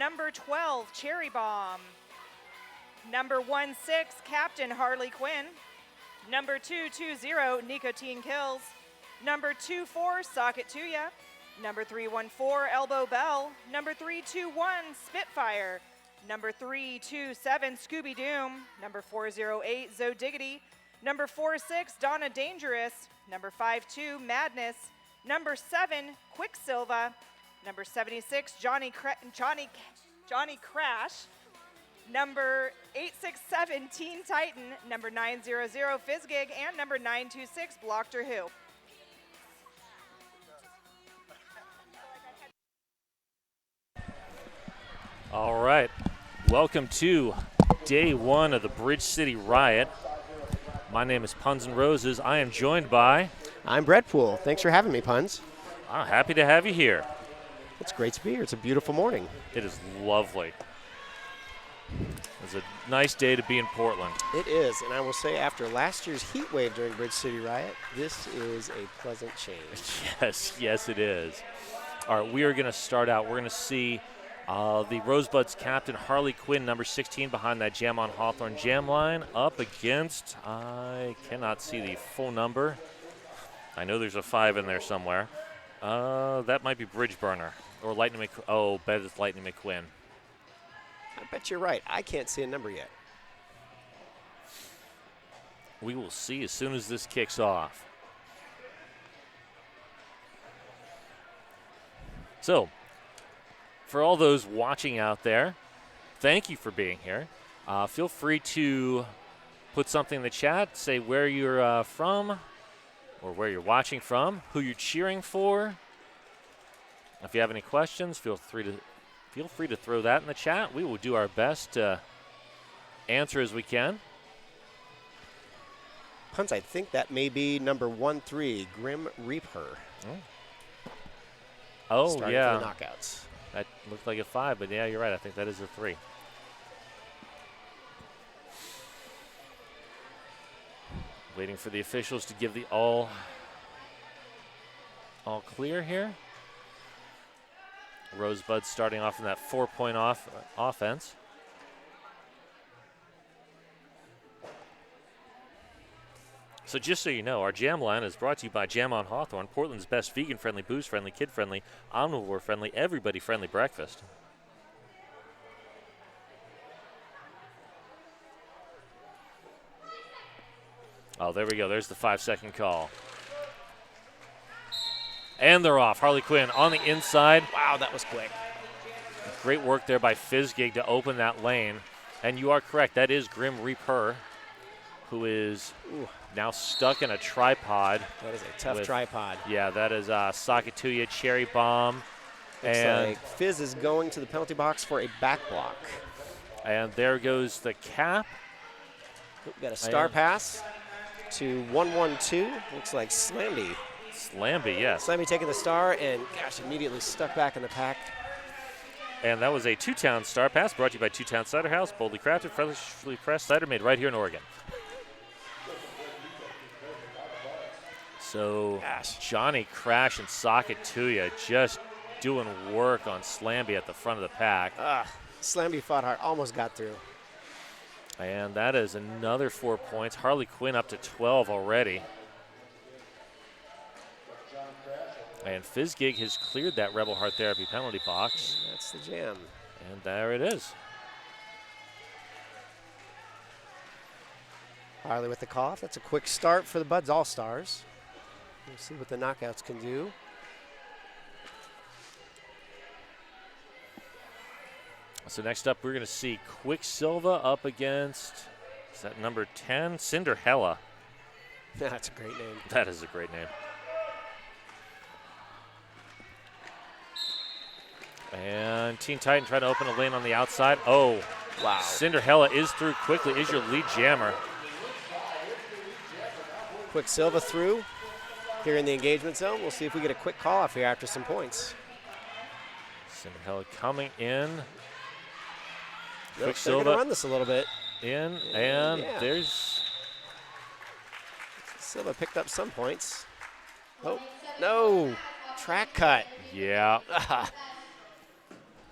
number 12, Cherry Bomb. Number 16, Captain Harley Quinn. Number 220, Nicotine Kills. Number 24, Socket Tuya. Number 314, Elbow Bell. Number 321, Spitfire. Number 327, Scooby Doom. Number 408, Zodiggity. Number 46, Donna Dangerous. Number 52, Madness. Number 7, Quicksilva. Number 76, Johnny Crash. Number 867, Teen Titan. Number 900, Fizzgig. And number 926, Blocked Who. All right, welcome to day one of the Bridge City Riot. My name is Puns and Roses. I am joined by... I'm Breadpool. Thanks for having me, Puns. I'm happy to have you here. It's great to be here. It's a beautiful morning. It is lovely. It's a nice day to be in Portland. It is, and I will say after last year's heat wave during Bridge City Riot, this is a pleasant change. Yes, it is. All right, we are going to start out. We're going to see the Rosebuds captain, Harley Quinn, number 16, behind that Jam on Hawthorne jam line, up against, I cannot see the full number. I know there's a 5 in there somewhere. That might be Bridge Burner, or Lightning McQueen. Oh, bet it's Lightning McQueen. I bet you're right. I can't see a number yet. We will see as soon as this kicks off. So, for all those watching out there, thank you for being here. Feel free to put something in the chat, say where you're from, or where you're watching from, who you're cheering for. If you have any questions, feel free to throw that in the chat. We will do our best to answer as we can. Puns, I think that may be number 13, Grim Reaper. Oh, starting yeah. for the knockouts. That looked like a 5, but yeah, you're right. I think that is a 3. Waiting for the officials to give the all clear here. Rosebuds starting off in that 4-point offense. So just so you know, our jam line is brought to you by Jam on Hawthorne, Portland's best vegan-friendly, booze-friendly, kid-friendly, omnivore-friendly, everybody-friendly breakfast. Oh, there we go. There's the 5-second call. And they're off. Harley Quinn on the inside. Wow, that was quick. Great work there by Fizzgig to open that lane. And you are correct. That is Grim Reaper, who is now stuck in a tripod. That is a tough tripod. Yeah, that is Socket Tuya, Cherry Bomb. Looks and like Fizz is going to the penalty box for a back block. And there goes the cap. We got a star pass to 112. Looks like Slamby. Slamby, yes. Slamby taking the star and, gosh, immediately stuck back in the pack. And that was a Two-Town star pass brought to you by Two-Town Cider House, boldly crafted, freshly pressed cider made right here in Oregon. So Johnny Crash and Socket Tuya just doing work on Slamby at the front of the pack. Slamby fought hard, almost got through. And that is another 4 points. Harley Quinn up to 12 already. And Fizzgig has cleared that Rebel Heart Therapy penalty box. And that's the jam. And there it is. Harley with the cough. That's a quick start for the Buds All-Stars. We'll see what the knockouts can do. So next up, we're going to see Quicksilva up against, is that number 10? Cinderella. That's a great name. That is a great name. And Teen Titan trying to open a lane on the outside. Oh, wow. Cinderella is through quickly, is your lead jammer. Quicksilva through here in the engagement zone. We'll see if we get a quick call off here after some points. Cinderella coming in. They're Quicksilva going to run this a little bit. in, and there's... Silva picked up some points. Oh, no. Track cut. Yeah.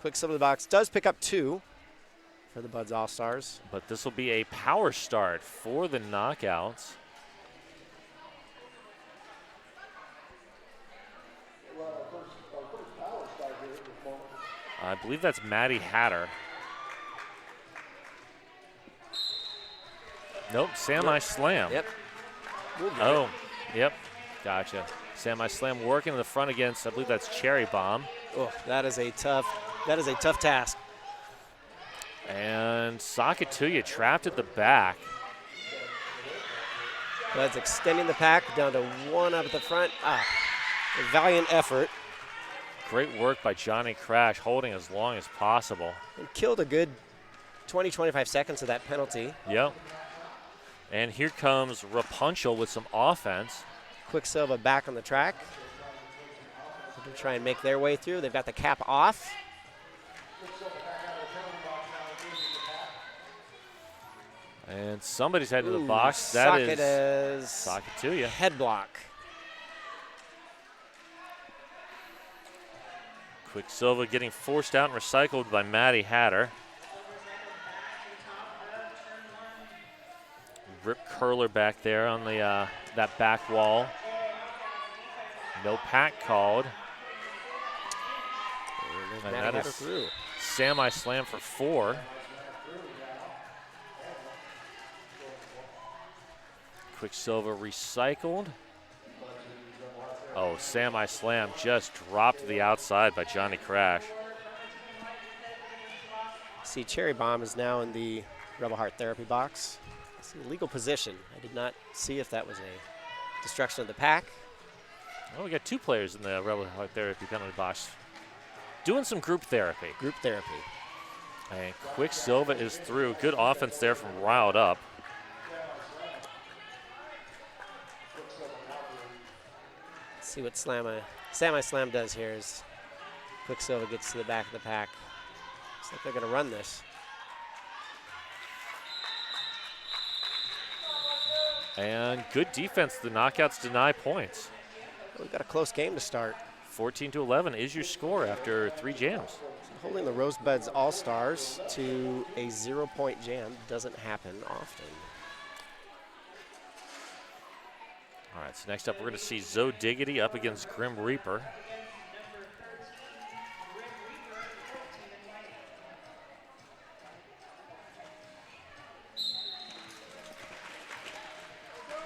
Quicksilver the box does pick up 2 for the Buds All-Stars. But this will be a power start for the knockouts. I believe that's Maddie Hatter. Nope, semi-slam. Yep. Oh, yep, gotcha. Semi-slam working in the front against, I believe that's Cherry Bomb. Oh, that is a tough task. And Sakatuya trapped at the back. Buds extending the pack down to 1 up at the front. A valiant effort. Great work by Johnny Crash, holding as long as possible. And killed a good 20-25 seconds of that penalty. Yep. And here comes Rapunzel with some offense. Quicksilver back on the track. They'll try and make their way through. They've got the cap off. And somebody's heading to the box. That is Sakatuya. Sakatuya. Head block. Quicksilver getting forced out and recycled by Maddie Hatter. Rip curler back there on the that back wall. No pack called. And that is semi-slam for 4. Quicksilver recycled. Oh, semi-slam just dropped to the outside by Johnny Crash. See, Cherry Bomb is now in the Rebel Heart Therapy box. It's a legal position. I did not see if that was a destruction of the pack. Well, we got 2 players in the Rebel Heart Therapy penalty box doing some group therapy. Group therapy. And Quicksilver is through. Good offense there from Riled Up. See what semi-slam does here is Quicksilver gets to the back of the pack. Looks like they're going to run this. And good defense. The knockouts deny points. We've got a close game to start. 14-11 is your score after 3 jams. Holding the Rosebuds All-Stars to a 0-point jam doesn't happen often. All right, so next up we're going to see Zoe Diggity up against Grim Reaper.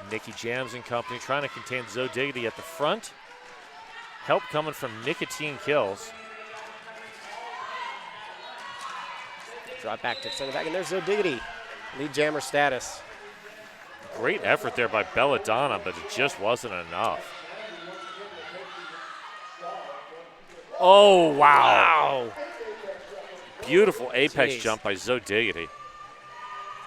Nikki Jams and company trying to contain Zoe Diggity at the front. Help coming from Nicotine Kills. Drop back to center back, and there's Zoe Diggity. Lead jammer status. Great effort there by Belladonna, but it just wasn't enough. Oh, wow. Beautiful apex jump by Zoe Diggity.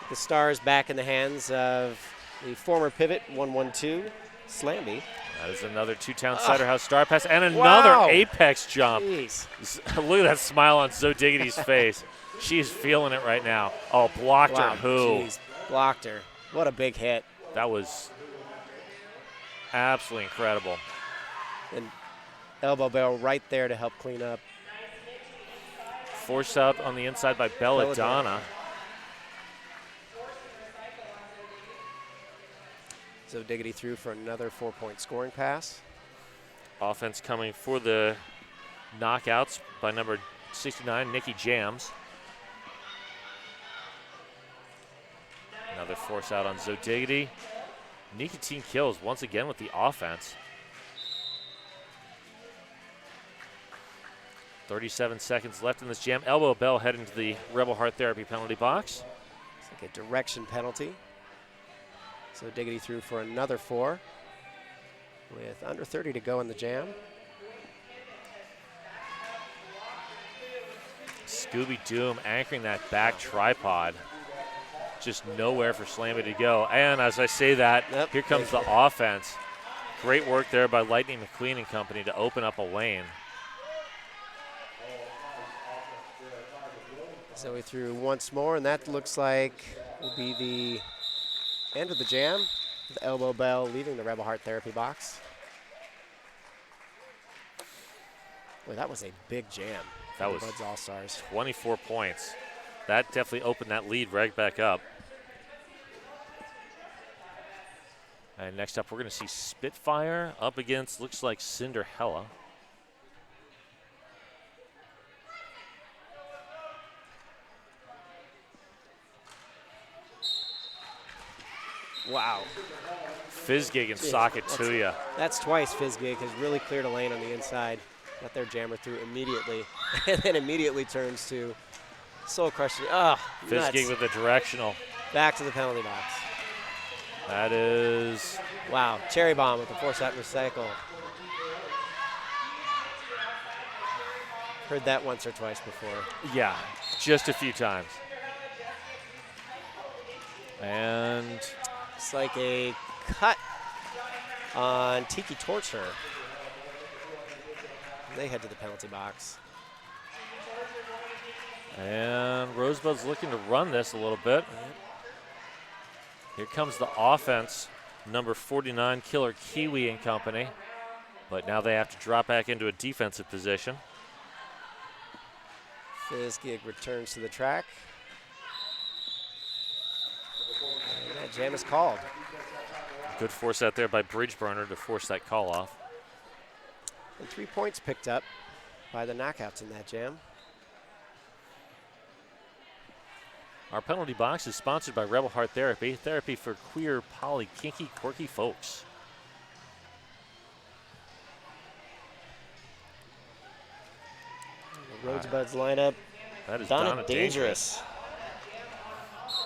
The stars back in the hands of the former pivot 112, Slamby. That is another 2-town Cider House star pass and another apex jump. Jeez. Look at that smile on Zoe Diggity's face. She's feeling it right now. Oh, blocked her. Who? Jeez. Blocked her. What a big hit. That was absolutely incredible. And elbow bell right there to help clean up. Forced out on the inside by Belladonna. So Diggity through for another 4-point scoring pass. Offense coming for the knockouts by number 69, Nikki Jams. Another force out on Zoe Diggity. Nicotine Kills once again with the offense. 37 seconds left in this jam. Elbow bell heading to the Rebel Heart Therapy penalty box. It's like a direction penalty. So Diggity through for another 4 with under 30 to go in the jam. Scooby Doom anchoring that back tripod. Just nowhere for Slammy to go. And as I say that, here comes the offense. Great work there by Lightning McQueen and company to open up a lane. So we threw once more, and that looks like will be the end of the jam. The elbow bell leaving the Rebel Heart Therapy box. Boy, that was a big jam. That was Buds All-Stars. 24 points. That definitely opened that lead right back up. And next up, we're going to see Spitfire up against, looks like Cinderella. Wow. Fizzgig and socket to you. That's twice Fizzgig has really cleared a lane on the inside. Got their jammer through immediately. And then immediately turns to Soul Crushing. Oh, Fizzgig with the directional. Back to the penalty box. That is... Wow. Cherry Bomb with the force-out recycle. Heard that once or twice before. Yeah, just a few times. And... It's like a cut on Tiki Torture. They head to the penalty box. And Rosebud's looking to run this a little bit. Here comes the offense, number 49, Killer Kiwi and company. But now they have to drop back into a defensive position. Fizzgig returns to the track. And that jam is called. Good force out there by Bridgeburner to force that call off. And 3 points picked up by the knockouts in that jam. Our penalty box is sponsored by Rebel Heart Therapy, therapy for queer, poly, kinky, quirky folks. The Rosebuds lineup. That is Donna Donna Dangerous.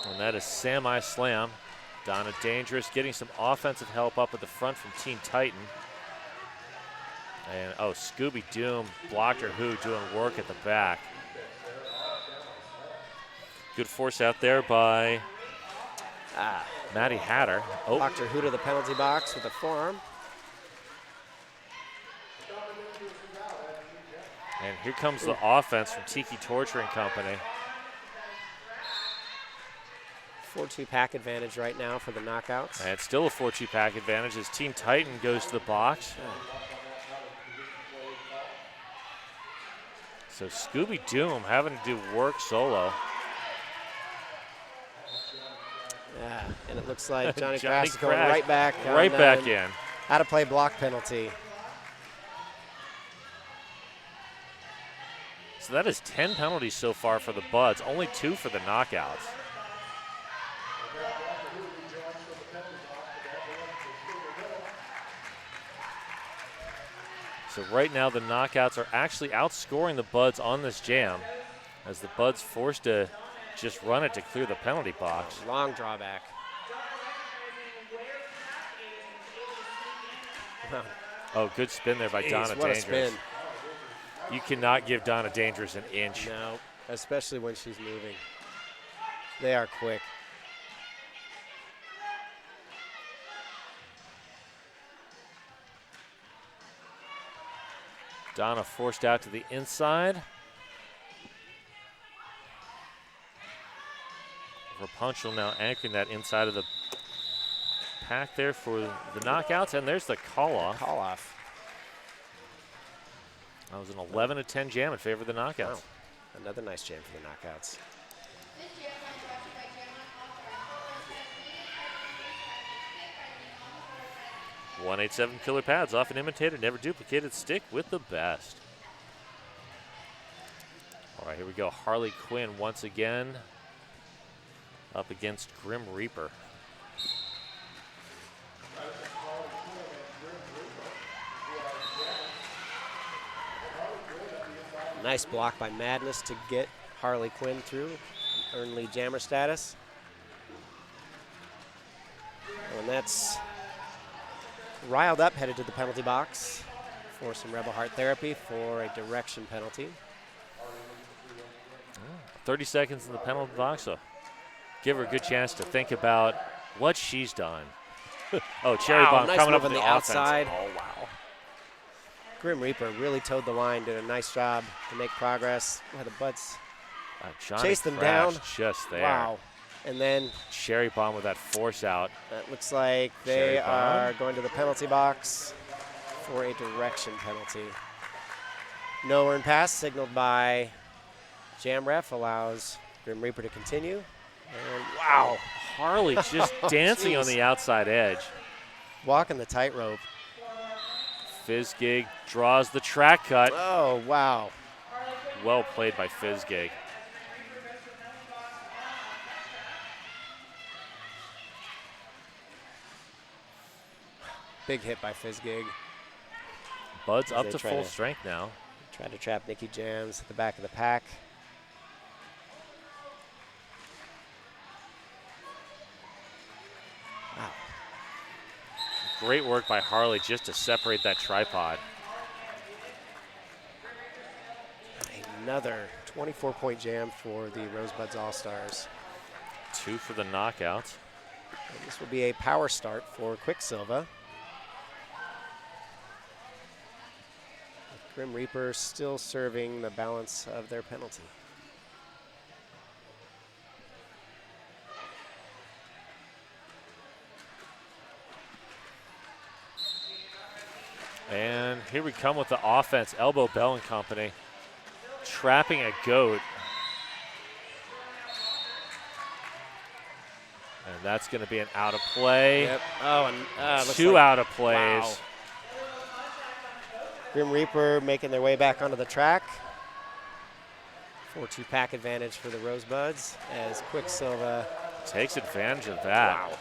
And that is Sam I Slam. Donna Dangerous getting some offensive help up at the front from Team Titan. And, oh, Scooby Doom blocked her who doing work at the back. Good force out there by Maddie Hatter. Oh, Blocked her who to the penalty box with a forearm. and here comes the offense from Tiki Torture and company. 4-2 pack advantage right now for the knockouts. And it's still a 4-2 pack advantage as Team Titan goes to the box. So Scooby Doom having to do work solo. Yeah, and it looks like Johnny Johnny Crash is going Crash right back. Right back in. How to play block penalty. So that is 10 penalties so far for the Buds, only 2 for the knockouts. So right now the knockouts are actually outscoring the Buds on this jam as the Buds forced to just run it to clear the penalty box. Long drawback. Oh, good spin there by Jeez, Donna what a Dangerous. spin. You cannot give Donna Dangerous an inch. No, especially when she's moving. They are quick. Donna forced out to the inside. Rapunzel now anchoring that inside of the pack there for the knockouts, and there's the call off. Call off. That was an 11-10 jam in favor of the knockouts. Wow. Another nice jam for the knockouts. .187 killer pads, often imitated, never duplicated. Stick with the best. All right, here we go. Harley Quinn once again up against Grim Reaper. Nice block by Madness to get Harley Quinn through, earn lead jammer status. And that's Riled Up headed to the penalty box for some Rebel Heart Therapy for a direction penalty. 30 seconds in the penalty box, so give her a good chance to think about what she's done. Oh, Cherry Bomb nice coming up move on on the the offense. outside. Oh, wow. Grim Reaper really towed the line, did a nice job to make progress. Wow, the Buds Johnny chased them Crash down. just there. Wow. And then Cherry Bomb with that force out. it looks like Cherry they Bomb. are going to the penalty box for a direction penalty. No earned pass signaled by Jam Ref allows Grim Reaper to continue. And wow, Harley just dancing on Jeez. the outside edge. Walking the tightrope. Fizzgig draws the track cut. Oh, wow. Well played by Fizzgig. Big hit by Fizzgig. Bud's As up they to try full to- strength now. Trying to trap Nicky Jams at the back of the pack. Wow. Great work by Harley just to separate that tripod. Another 24-point jam for the Rosebuds All-Stars. 2 for the knockout. And this will be a power start for Quicksilva. With Grim Reaper still serving the balance of their penalty. And here we come with the offense. Elbow Bell and company. Trapping a goat. And that's going to be an out of play. Yep. Oh, and looks 2 like- out of plays. Wow. Grim Reaper making their way back onto the track. 4-2 pack advantage for the Rosebuds as Quicksilva. Takes advantage of that. Wow.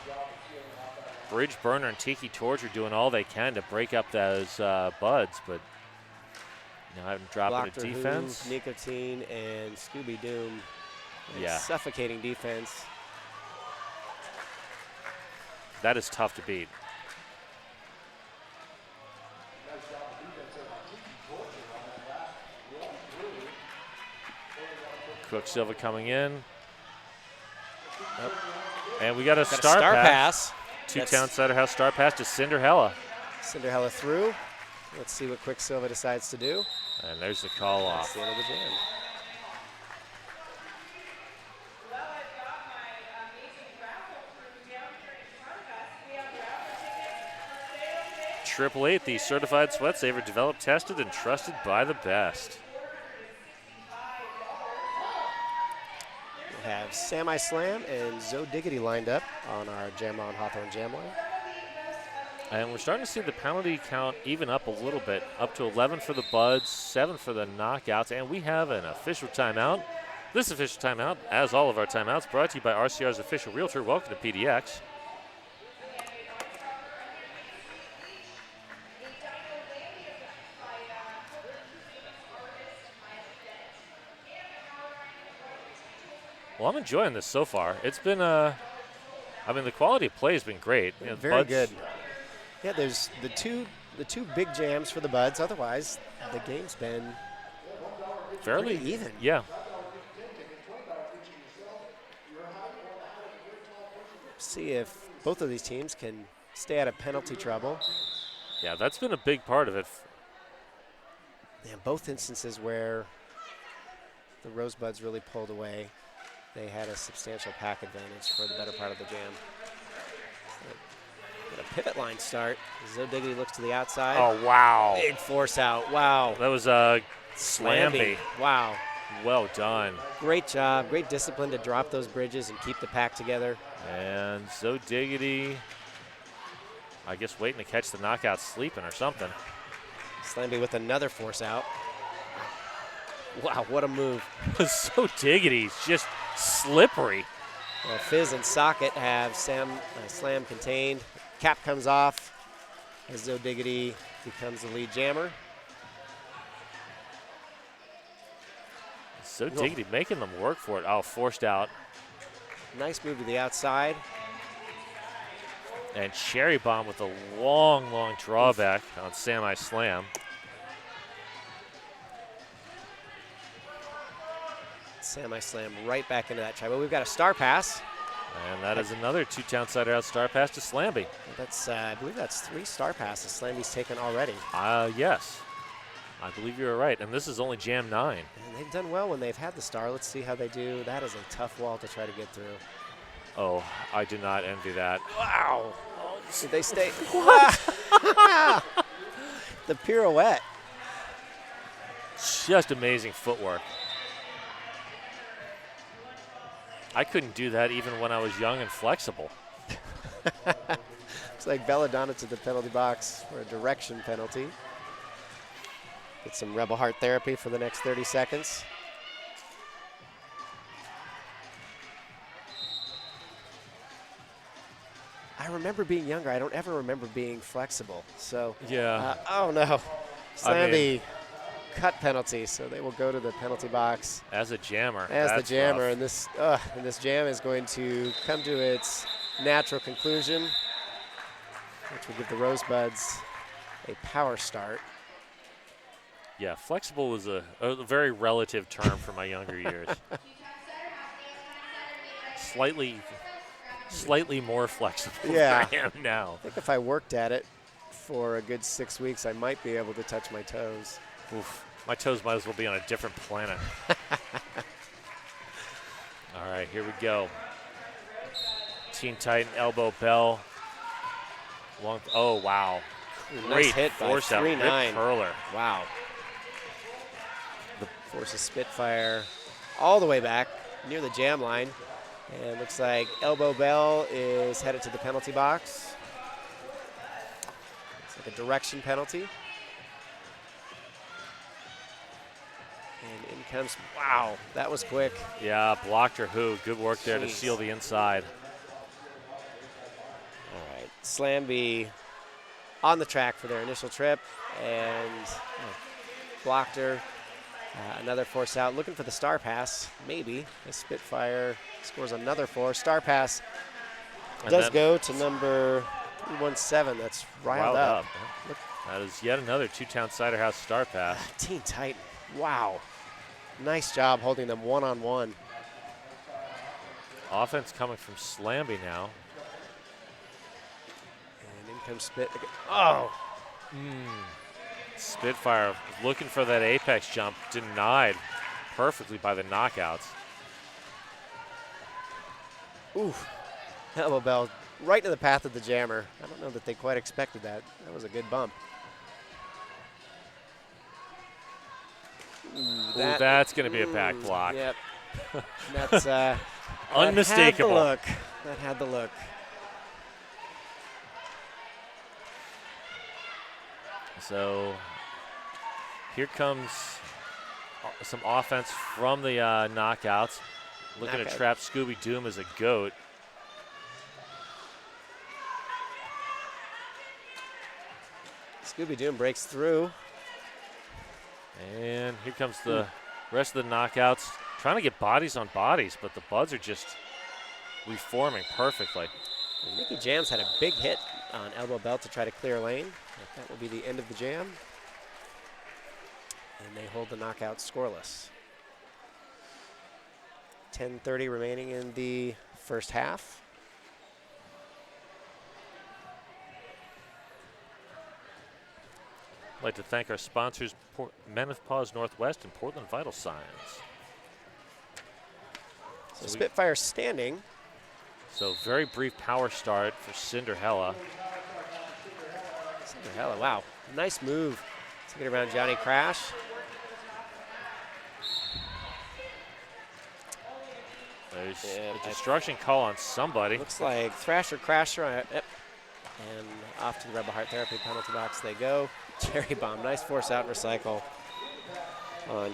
Bridge Burner and Tiki Torch are doing all they can to break up those buds, but now having to drop Blocked into her defense. Who, Nicotine and Scooby Doom. Yeah. Suffocating defense. That is tough to beat. Quicksilver coming in. Nope. And we got a Got a star star pass. pass. Two That's Town Cider House star pass to Cinderella. Cinderella through. Let's see what Quicksilver decides to do. And there's the call That's off. the end of the jam. Triple Eight, the certified sweat saver, developed, tested, and trusted by the best. We'll have Semi Slam and Zoe Diggity lined up on our Jam On Hawthorne Jam line. And we're starting to see the penalty count even up a little bit, up to 11 for the Buds, 7 for the knockouts, and we have an official timeout. This official timeout, as all of our timeouts, brought to you by RCR's official realtor. Welcome to PDX. Well, I'm enjoying this so far. It's been, I mean, the quality of play has been great. You know, Very Buds- good. Yeah, there's the two big jams for the Buds. Otherwise, the game's been Fairly pretty even. Yeah. See if both of these teams can stay out of penalty trouble. Yeah, that's been a big part of it. Yeah, both instances where the Rosebuds really pulled away, they had a substantial pack advantage for the better part of the jam. Got a pivot line start. Zoe Diggity looks to the outside. Oh, wow. Big force out. Wow. That was Slamby. Wow. Well done. Great job. Great discipline to drop those bridges and keep the pack together. And Zoe Diggity, I guess waiting to catch the knockout sleeping or something. Slamby with another force out. Wow, what a move. Zoe Diggity's just slippery. Well, Fizz and Socket have Slam contained. Cap comes off as Zoe Diggity becomes the lead jammer. Zoe Diggity making them work for it. Oh, forced out. Nice move to the outside. And Cherry Bomb with a long, long drawback on Semi Slam. Semi Slam right back into that try. Well, we've got a star pass. And that is another Two Town Cider House star pass to Slamby. That's I believe that's 3 star passes Slamby's taken already. Yes. I believe you're right. And this is only Jam 9. And they've done well when they've had the star. Let's see how they do. That is a tough wall to try to get through. Oh, I do not envy that. Wow. Did they stay? What? The pirouette. Just amazing footwork. I couldn't do that even when I was young and flexible. Looks like Belladonna to the penalty box for a direction penalty. Get some Rebel Heart therapy for the next 30 seconds. I remember being younger. I don't ever remember being flexible. So, Yeah. oh no. Slam I mean, the cut penalty, so they will go to the penalty box as a jammer. as the that's jammer, rough. and this jam is going to come to its natural conclusion, which will give the Rosebuds a power start. Yeah, flexible was a very relative term for my younger years. Slightly more flexible Yeah. than I am now. I think if I worked at it for a good 6 weeks, I might be able to touch my toes. Oof, my toes might as well be on a different planet. All right, here we go. Teen Titan elbow bell. Oh, wow. Great Nice hit by force out. 3-9. Rip curler. Wow. Forces Spitfire all the way back near the jam line. And looks like elbow bell is headed to the penalty box. It's like a direction penalty. And in comes, wow, that was quick. Yeah, blocked her who. Good work there to Jeez. seal the inside. All right, Slamby on the track for their initial trip and blocked her. Another force out, looking for the star pass, maybe. The Spitfire scores another four. Star pass does go to number 317. That's riled up. Look. That is yet another two-town Cider House star pass. Teen Titan, wow. Nice job holding them one-on-one. Offense coming from Slamby now. And in comes Spit. Oh! Spitfire looking for that apex jump, denied perfectly by the knockouts. Oof. Elbow bell right in the path of the jammer. I don't know that they quite expected that. That was a good bump. Ooh, that's going to be a back block. Yep. That's unmistakable. That had the look. So here comes some offense from the knockouts. Looking to trap Scooby Doom as a goat. Scooby Doom breaks through. And here comes the rest of the knockouts. Trying to get bodies on bodies, but the Buds are just reforming perfectly. And Mickey Jams had a big hit on elbow bell to try to clear lane. That will be the end of the jam. And they hold the knockout scoreless. 10:30 remaining in the first half. I'd like to thank our sponsors, Menopause Northwest and Portland Vital Signs. So Spitfire standing. So very brief power start for Cinderella. Cinderella, wow. Nice move to get around Johnny Crash. There's a destruction call on somebody. Looks like Thrasher Crasher. Yep. And off to the Rebel Heart Therapy penalty box they go. Cherry Bomb, nice force out recycle on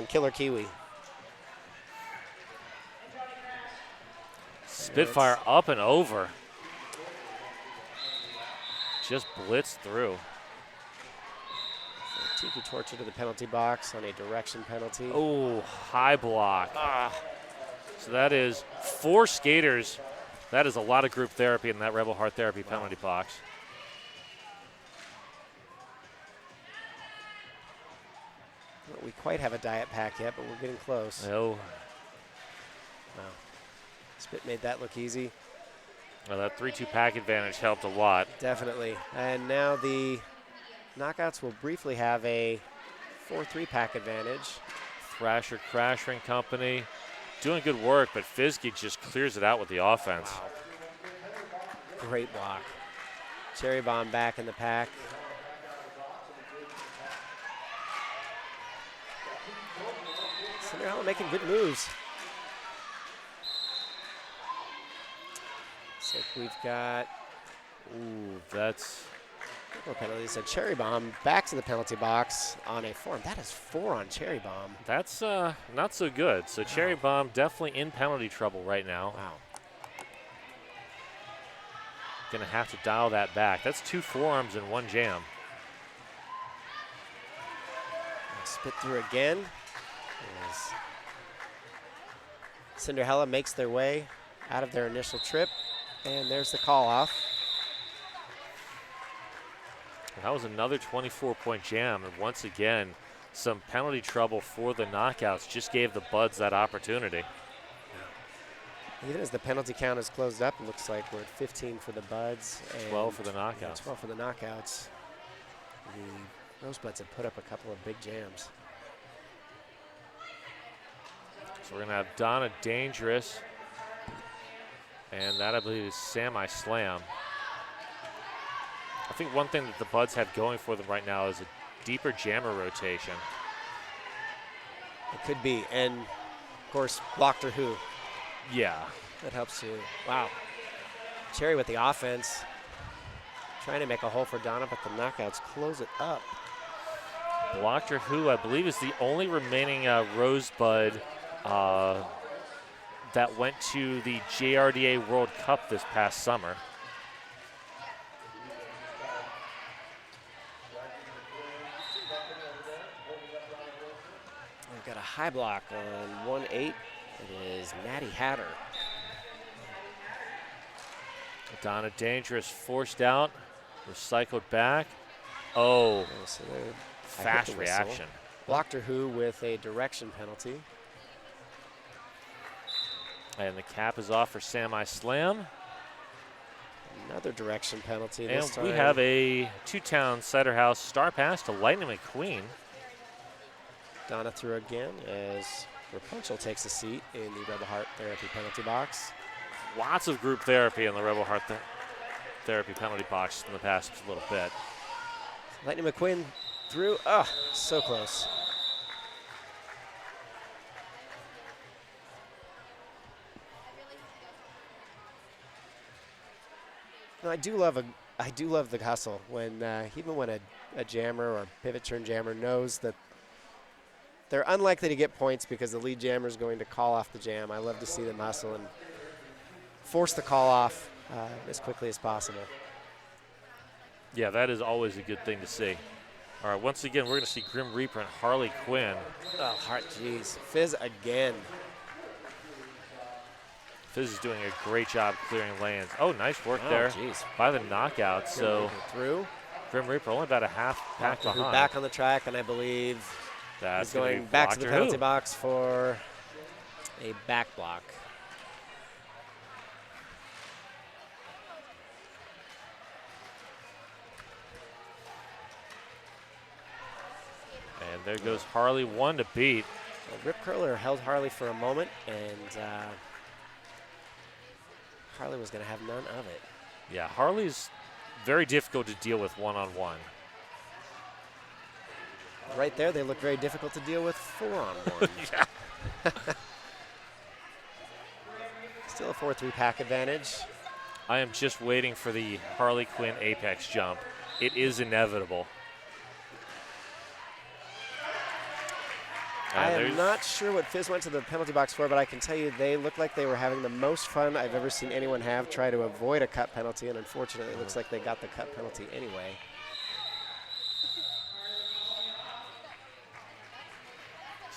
Killer Kiwi. Spitfire up and over. Just blitzed through. So Tiki Torture to the penalty box on a direction penalty. Oh, high block. So that is 4 skaters. That is a lot of group therapy in that Rebel Heart Therapy penalty box. Don't we quite have a diet pack yet, but we're getting close. Oh. Wow. Spit made that look easy. Well, that 3-2 pack advantage helped a lot. Definitely. And now the knockouts will briefly have a 4-3 pack advantage. Thrasher Crashing Company doing good work, but Fizky just clears it out with the offense. Wow. Great block. Cherry Bomb back in the pack. Cinderella making good moves. Looks like we've got That's no penalties. A Cherry Bomb back to the penalty box on a form. That is 4 on Cherry Bomb. That's not so good. So Cherry Bomb definitely in penalty trouble right now. Wow. Gonna have to dial that back. That's 2 forearms and 1 jam. Spit through again. As Cinderella makes their way out of their initial trip. And there's the call off. That was another 24-point jam. And once again, some penalty trouble for the knockouts. Just gave the Buds that opportunity. Even as the penalty count is closed up, it looks like we're at 15 for the Buds. And 12 for the knockouts. Yeah, 12 for the knockouts. The Rosebuds have put up a couple of big jams. So we're going to have Donna Dangerous. And that, I believe, is Semi Slam. I think one thing that the Buds have going for them right now is a deeper jammer rotation. It could be. And, of course, blocked her who. Yeah. That helps too. Wow. Cherry with the offense. Trying to make a hole for Donna, but the knockouts close it up. Blocked her who, I believe, is the only remaining Rosebud that went to the JRDA World Cup this past summer. We've got a high block on 1-8. It is Maddie Hatter. Donna Dangerous forced out, recycled back. Oh, So fast reaction. Blocked her who with a direction penalty. And the cap is off for Semi Slam. Another direction penalty And this time. we have a two-town Cider House star pass to Lightning McQueen. Donna through again as Rapunzel takes a seat in the Rebel Heart Therapy penalty box. Lots of group therapy in the Rebel Heart Therapy penalty box in the past little bit. Lightning McQueen through. Oh, so close. No, I do love the hustle when even when a jammer or pivot turn jammer knows that they're unlikely to get points because the lead jammer is going to call off the jam. I love to see them hustle and force the call off as quickly as possible. Yeah, that is always a good thing to see. All right, once again, we're going to see Grim Reaper and Harley Quinn. Oh, heart, jeez. Fizz again. Fizz is doing a great job clearing lanes. Oh, nice work Oh, there jeez. by the knockout. So Through. Grim Reaper only about a half back Who behind. back on the track, and I believe That's he's going gonna be back to the blocked or penalty who? box for a back block. And there goes Harley, 1 to beat. Well, Rip Curler held Harley for a moment, and Harley was going to have none of it. Yeah, Harley's very difficult to deal with one-on-one. Right there, they look very difficult to deal with 4-on-1. Yeah. Still a 4-3 pack advantage. I am just waiting for the Harley Quinn apex jump. It is inevitable. I And am there's- not sure what Fizz went to the penalty box for, but I can tell you they look like they were having the most fun I've ever seen anyone have try to avoid a cut penalty, and unfortunately it looks like they got the cut penalty anyway.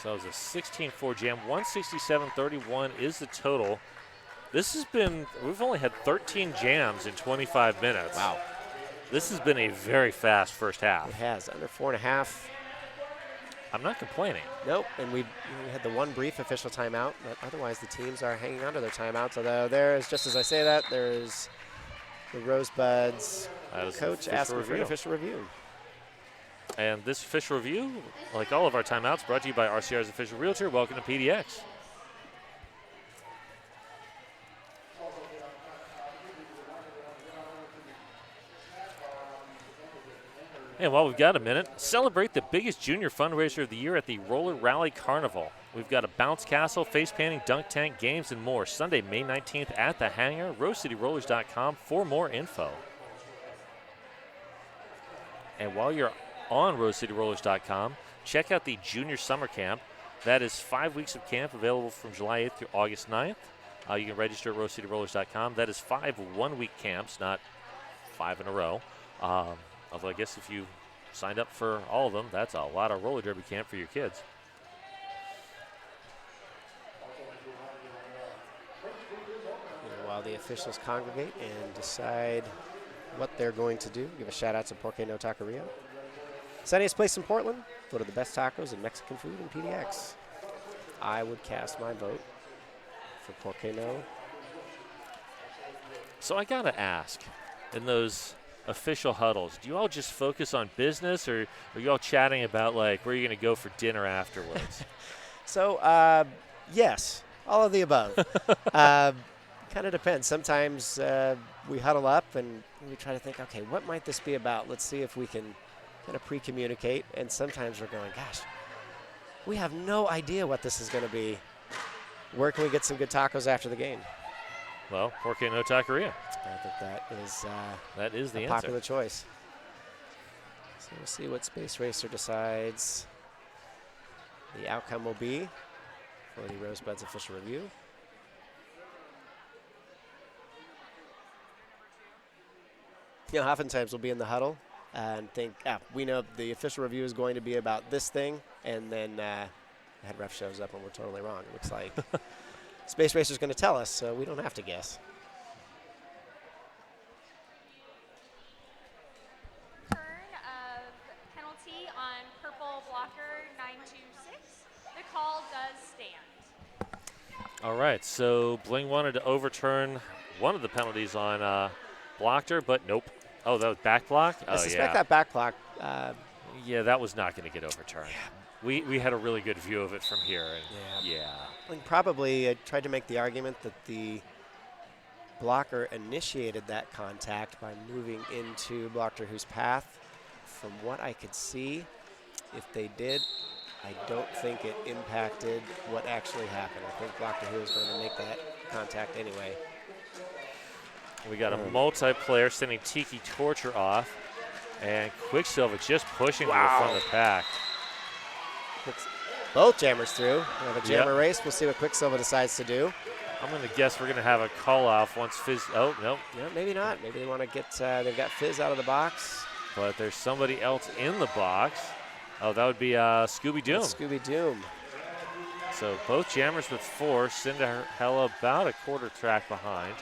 So it was a 16-4 jam. 167.31 is the total. This has been, we've only had 13 jams in 25 minutes. Wow. This has been a very fast first half. It has, under 4.5. I'm not complaining. Nope, and we had the one brief official timeout, but otherwise the teams are hanging on to their timeouts. Although there is, just as I say that, there is the Rosebuds That is the coach official asking for an review. official review. And this official review, like all of our timeouts, brought to you by RCR's official realtor. Welcome to PDX. And while we've got a minute, celebrate the biggest junior fundraiser of the year at the Roller Rally Carnival. We've got a bounce castle, face painting, dunk tank, games, and more. Sunday, May 19th at the Hangar. RoseCityRollers.com for more info. And while you're on RoseCityRollers.com, check out the Junior Summer Camp. That is 5 weeks of camp available from July 8th through August 9th. You can register at RoseCityRollers.com. That is 5 one-week camps, not 5 in a row. Although I guess if you signed up for all of them, that's a lot of roller derby camp for your kids. While the officials congregate and decide what they're going to do, give a shout out to Porque No Taqueria. Sunniest place in Portland, vote of the best tacos and Mexican food in PDX. I would cast my vote for Porque No. So I gotta ask, in those official huddles, do you all just focus on business, or are you all chatting about like where you're gonna go for dinner afterwards? So, yes, all of the above. Kind of depends. Sometimes we huddle up and we try to think, okay, what might this be about? Let's see if we can kind of pre-communicate. And sometimes we're going, gosh, we have no idea what this is going to be. Where can we get some good tacos after the game? Well, Porque No Taqueria. I think that is the a answer. popular choice. So we'll see what Space Racer decides the outcome will be for the Rosebuds official review. You know, oftentimes we'll be in the huddle and think, we know the official review is going to be about this thing, and then the head ref shows up and we're totally wrong. It looks like Space Racer's going to tell us, so we don't have to guess. Turn of penalty on purple blocker 926. The call does stand. All right, so Bling wanted to overturn one of the penalties on Blocker, but nope. Oh, that was back block? I suspect that back block. Yeah, that was not going to get overturned. Yeah. We had a really good view of it from here. And yeah. Bling probably tried to make the argument that the blocker initiated that contact by moving into Blocker whose path. From what I could see, if they did, I don't think it impacted what actually happened. I think Blocker who is going to make that contact anyway. We got a multiplayer sending Tiki Torture off, and Quicksilver just pushing to the front of the pack. Both jammers through. We have a jammer race. We'll see what Quicksilver decides to do. I'm going to guess we're going to have a call-off once Fizz. Oh, no. Yeah, maybe not. Maybe they want to get, they've got Fizz out of the box. But there's somebody else in the box. Oh, that would be Scooby Doom. Scooby Doom. So both jammers with 4. Cinderella about a quarter track behind.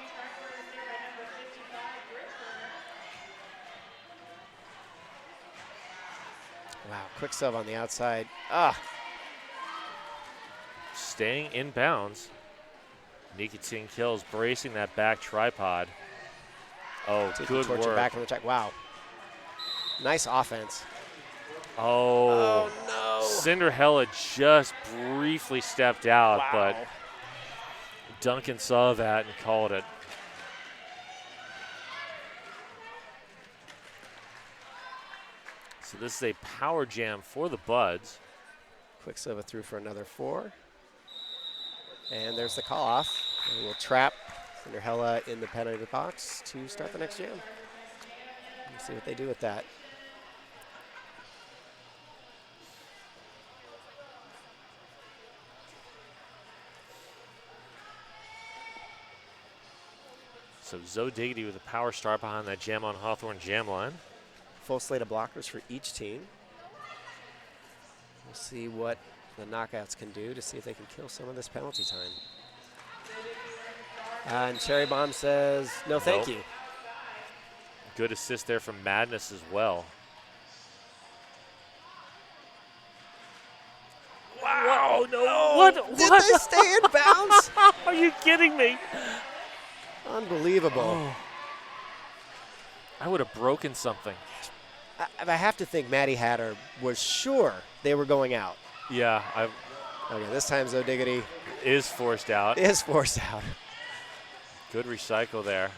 Wow, Quicksilver on the outside. Staying in bounds. Nicotine Kills bracing that back tripod. Oh, good work. Back on the track. Wow. Nice offense. Oh no. Cinderella just briefly stepped out, but Duncan saw that and called it. So this is a power jam for the Buds. Quicksilver through for another 4. And there's the call off. And we'll trap Cinderella in the penalty box to start the next jam. We'll see what they do with that. So Zoe Diggity with a power start behind that jam on Hawthorne jam line. Full slate of blockers for each team. We'll see what the knockouts can do to see if they can kill some of this penalty time. And Cherry Bomb says, no, thank you. Good assist there from Madness as well. Wow, no. What? Did they stay in bounds? Are you kidding me? Unbelievable. Oh. I would have broken something. I have to think Maddie Hatter was sure they were going out. Yeah. Okay, this time Zoe Diggity is forced out. Is forced out. Good recycle there.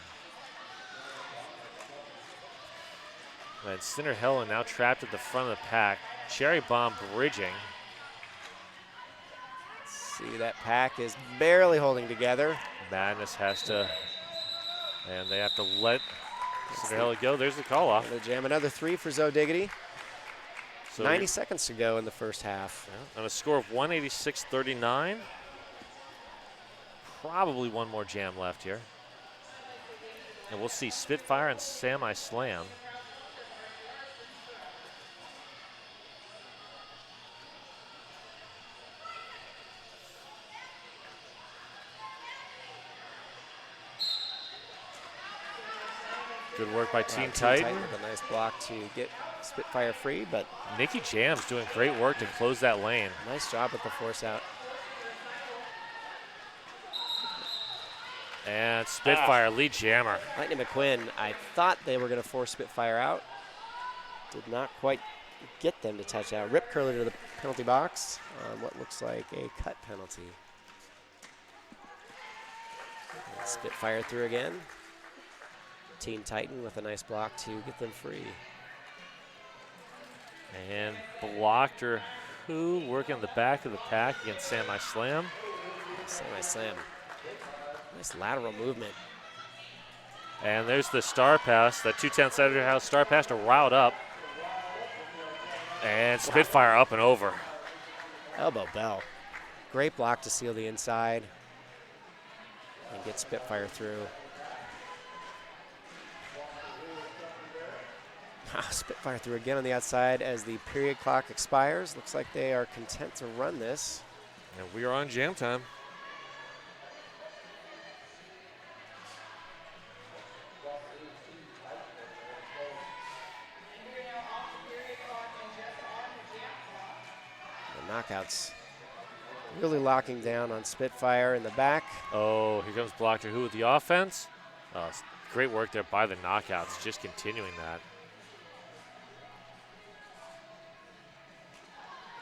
And Cinderella now trapped at the front of the pack. Cherry Bomb bridging. See, that pack is barely holding together. Madness has to, and they have to let Cinderella go. There's the call off. Gonna jam another 3 for Zoe Diggity. So 90 seconds to go in the first half. yeah, and a score of 186-39. Probably one more jam left here. And we'll see Spitfire and Semi Slam. Good work by Team Titan. With a nice block to get Spitfire free, but Nikki Jam's doing great work to close that lane. nice job with the force out. And Spitfire lead jammer. Lightning McQuinn, I thought they were going to force Spitfire out. Did not quite get them to touch out. Rip Curler to the penalty box on what looks like a cut penalty. And Spitfire through again. Team Titan with a nice block to get them free. And blocked her who working on the back of the pack against Semi Slam. Semi-slam. Nice lateral movement. And there's the star pass, that 210 Saturday House star pass to riled up. And Spitfire up and over. Elbow bell. Great block to seal the inside and get Spitfire through. Spitfire through again on the outside as the period clock expires. Looks like they are content to run this. And we are on jam time. The knockouts really locking down on Spitfire in the back. Oh, here comes Blocker who with the offense. Great work there by the knockouts, just continuing that.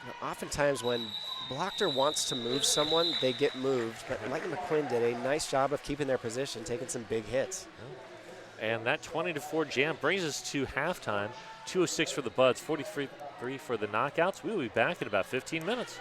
Now, oftentimes when Blocker wants to move someone, they get moved, but Lightning McQuinn did a nice job of keeping their position, taking some big hits. And that 20-4 jam brings us to halftime. 2:06 for the Buds, 43 for the knockouts. We will be back in about 15 minutes.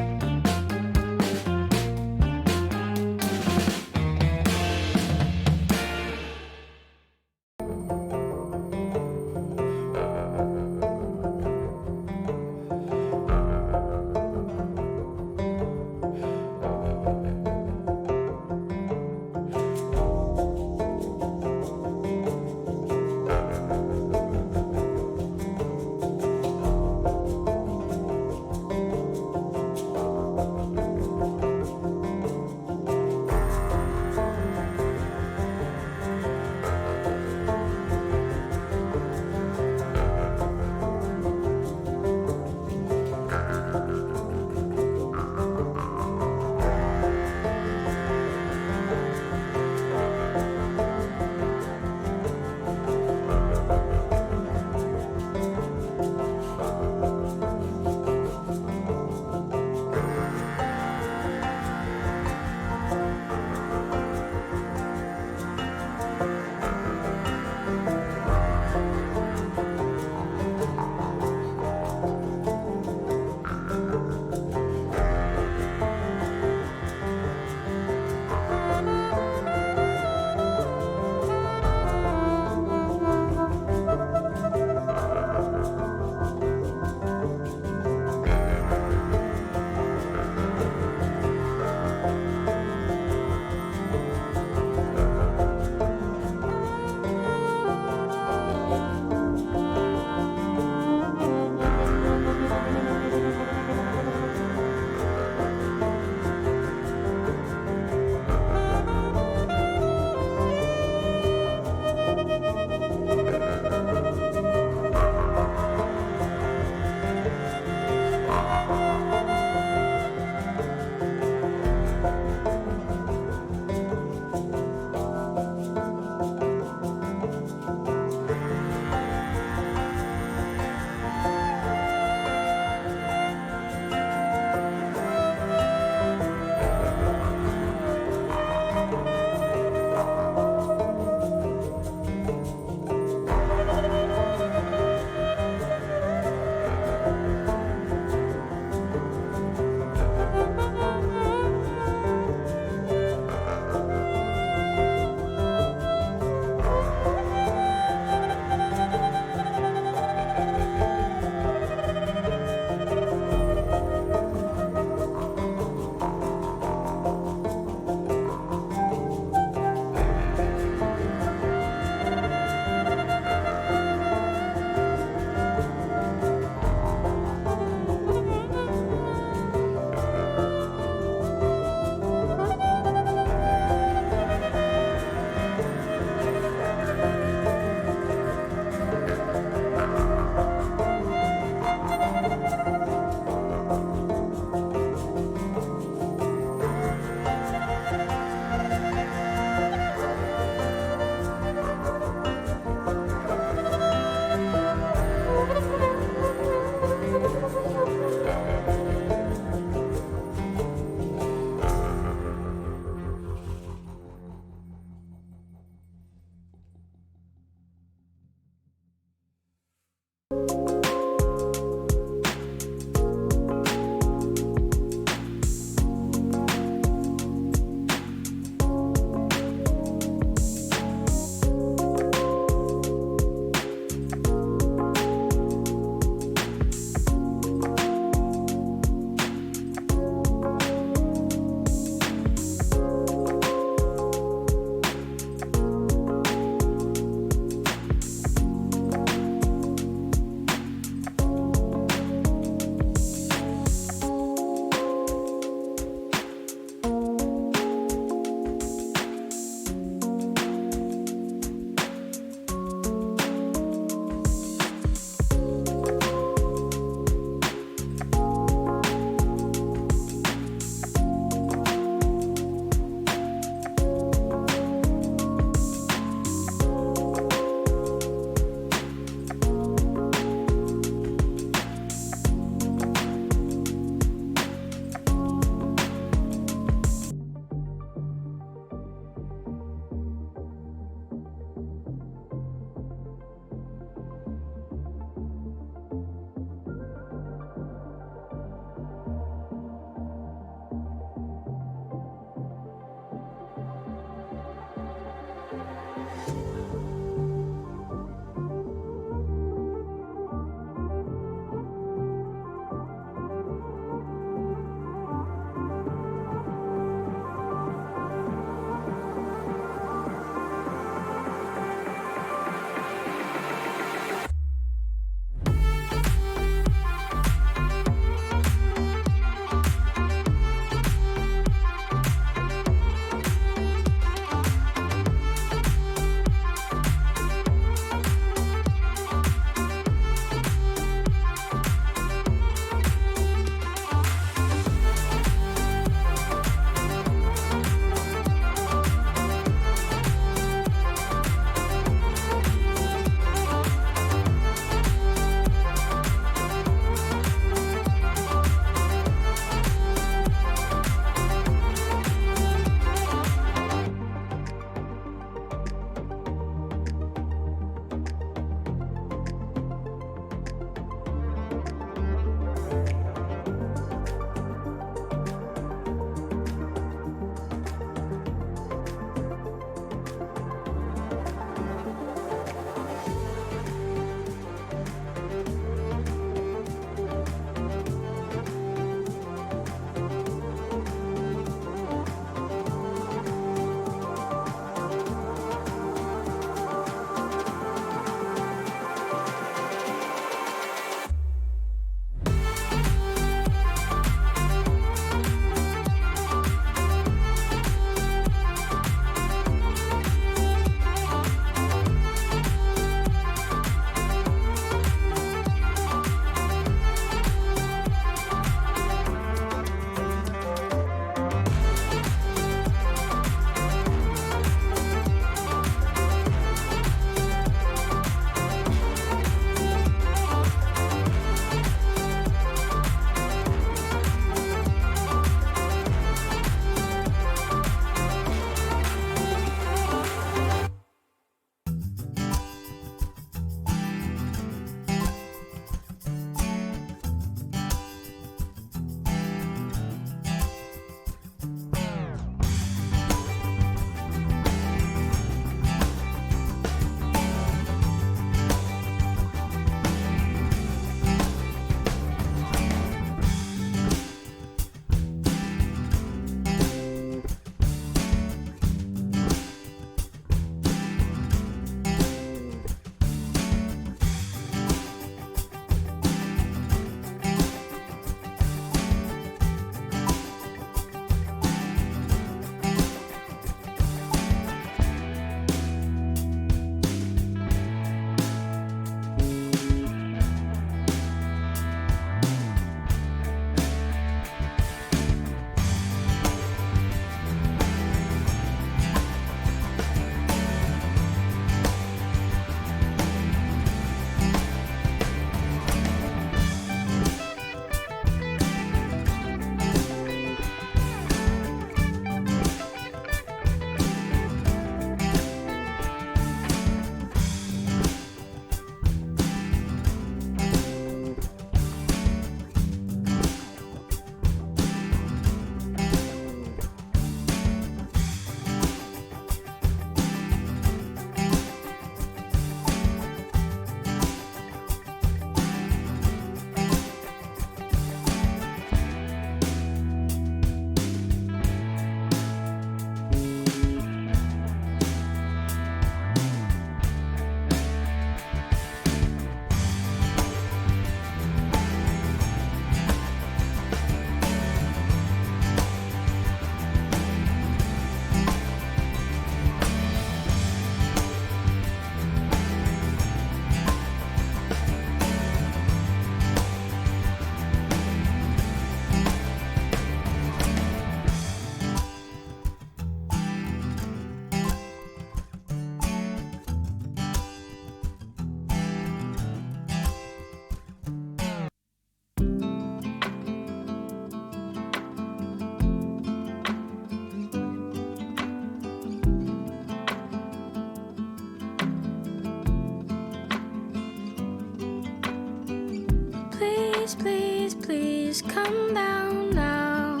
Please, please, please come down now.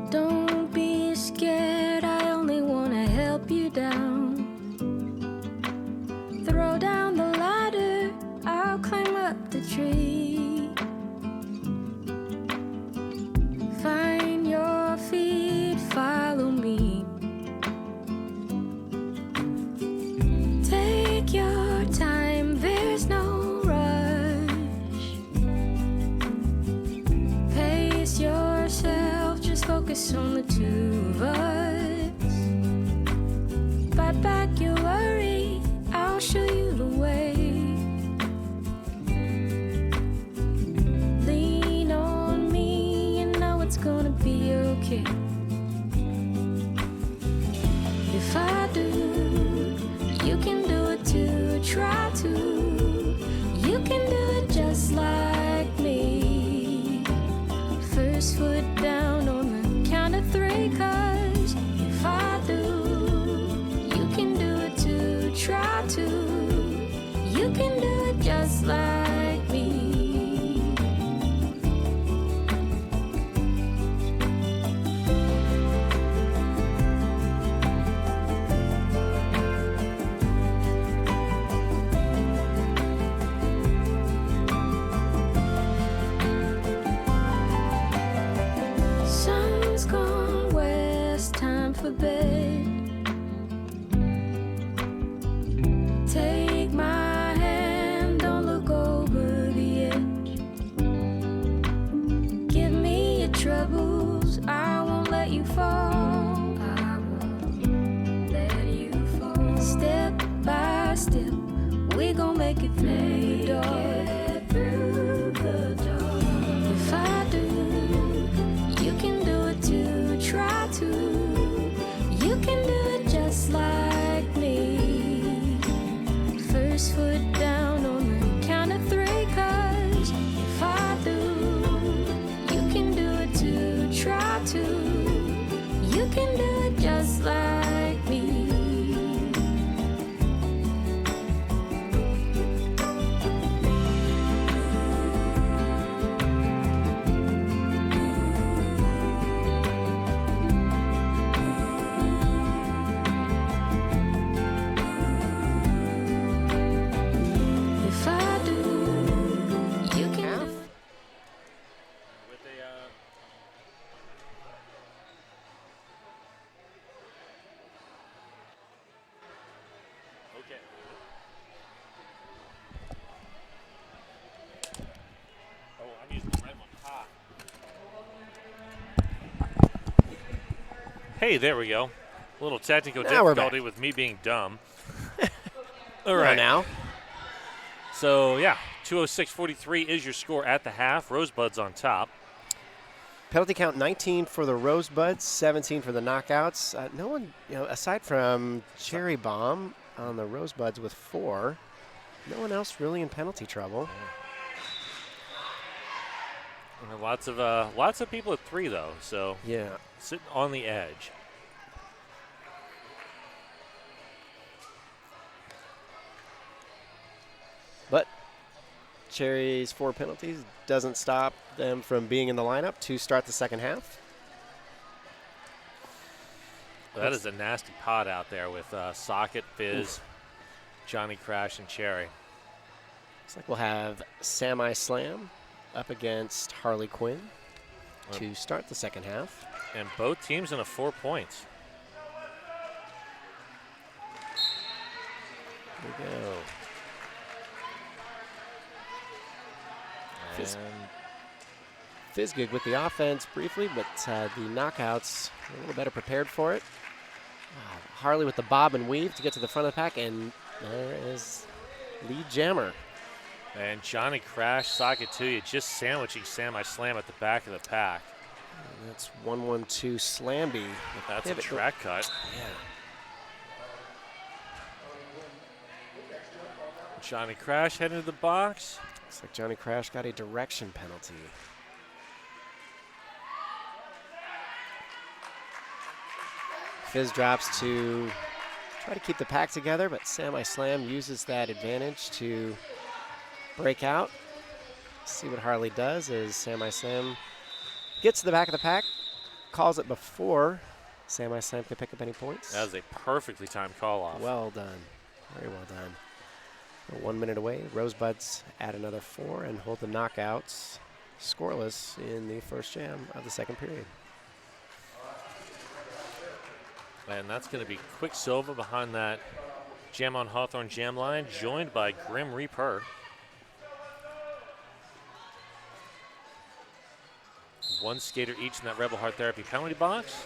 Don't be scared, I only wanna help you down. Throw down the ladder, I'll climb up the tree. Find your feet, follow me. Take your time, there's no rush. Pace yourself, just focus on the two of us. Fight back your worry, I'll show you the way. Lean on me, you know it's gonna be okay. If I do, you can do it too. Try to, you can do it just like me. First foot down on the count of three, 'cause if I do, you can do it too. Try to, you can do it just like me. Sun's gone west, time for bed. Take my hand, don't look over the edge. Give me your troubles, I won't let you fall. I won't let you fall. Step by step, we gon' make it through the door. If I do, you can do it too. Try to, you can do it just like me. First foot down on the count of three, 'cause if I do, you can do it too. Try to, you can do it just like me. If I do, you can do it. With a okay. Oh, I'm using the red one. Ha. Hey, there we go. A little technical Now we're difficulty back. with me being dumb. All All right. right now. So, yeah, 206-43 is your score at the half. Rosebuds on top. Penalty count 19 for the Rosebuds, 17 for the Knockouts. No one, aside from Cherry Bomb on the Rosebuds with 4, no one else really in penalty trouble. And lots of people at 3 though. So Yeah. sitting on the edge. But Cherry's 4 penalties doesn't stop them from being in the lineup to start the second half. That is a nasty pot out there with Socket, Fizz, Johnny Crash, and Cherry. Looks like we'll have Semi Slam up against Harley Quinn to start the second half. And both teams in a 4 points. Here we go. Fizz- And Fizgig with the offense briefly, but the Knockouts a little better prepared for it. Harley with the bob and weave to get to the front of the pack, and there is lead jammer. And Johnny Crash, Socket to you, just sandwiching Semi Slam at the back of the pack. And that's 1-1-2 Slamby. That's a Pivot- track cut. Yeah. Johnny Crash heading to the box. Looks like Johnny Crash got a direction penalty. Fizz drops to try to keep the pack together, but Semi Slam uses that advantage to breakout. See what Harley does as Semi Slam gets to the back of the pack, calls it before Semi Slam could pick up any points. That was a perfectly timed call off. Well done. Very well done. We're 1 minute away. Rosebuds add another 4 and hold the knockouts scoreless in the first jam of the second period. And that's going to be Quicksilver behind that Jam on Hawthorne jam line, joined by Grim Reaper. One skater each in that Rebel Heart Therapy penalty box.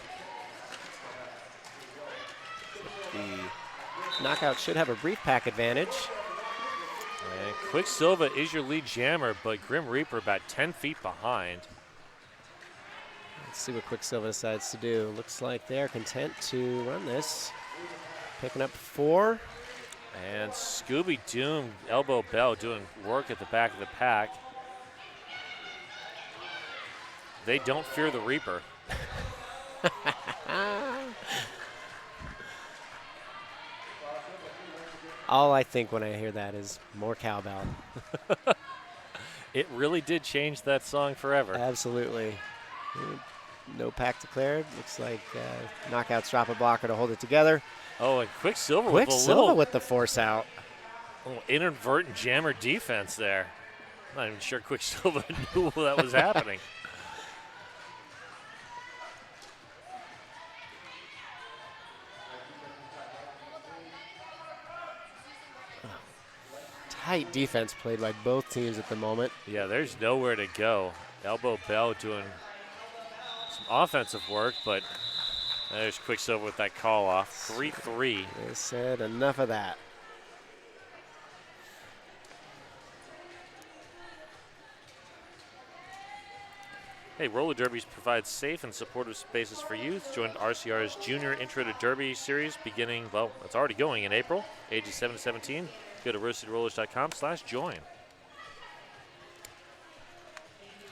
The knockout should have a brief pack advantage. And Quicksilver is your lead jammer, but Grim Reaper about 10 feet behind. Let's see what Quicksilver decides to do. Looks like they're content to run this. Picking up 4. And Scooby Doom, Elbow Bell doing work at the back of the pack. They don't fear the Reaper. All I think when I hear that is more cowbell. It really did change that song forever. Absolutely. No pack declared. Looks like knockouts drop a blocker to hold it together. Oh, and Quicksilver Quicksilver with the force out. little inadvertent jammer defense there. I'm not even sure Quicksilver knew that was happening. Tight defense played by both teams at the moment. Yeah, there's nowhere to go. Elbow Bell doing some offensive work, but there's Quicksilver with that call off. 3-3. They said enough of that. Hey, roller derbies provide safe and supportive spaces for youth. Join RCR's Junior Intro to Derby series beginning, well, it's already going in April, ages 7 to 17. Go to roastedrollers.com/join.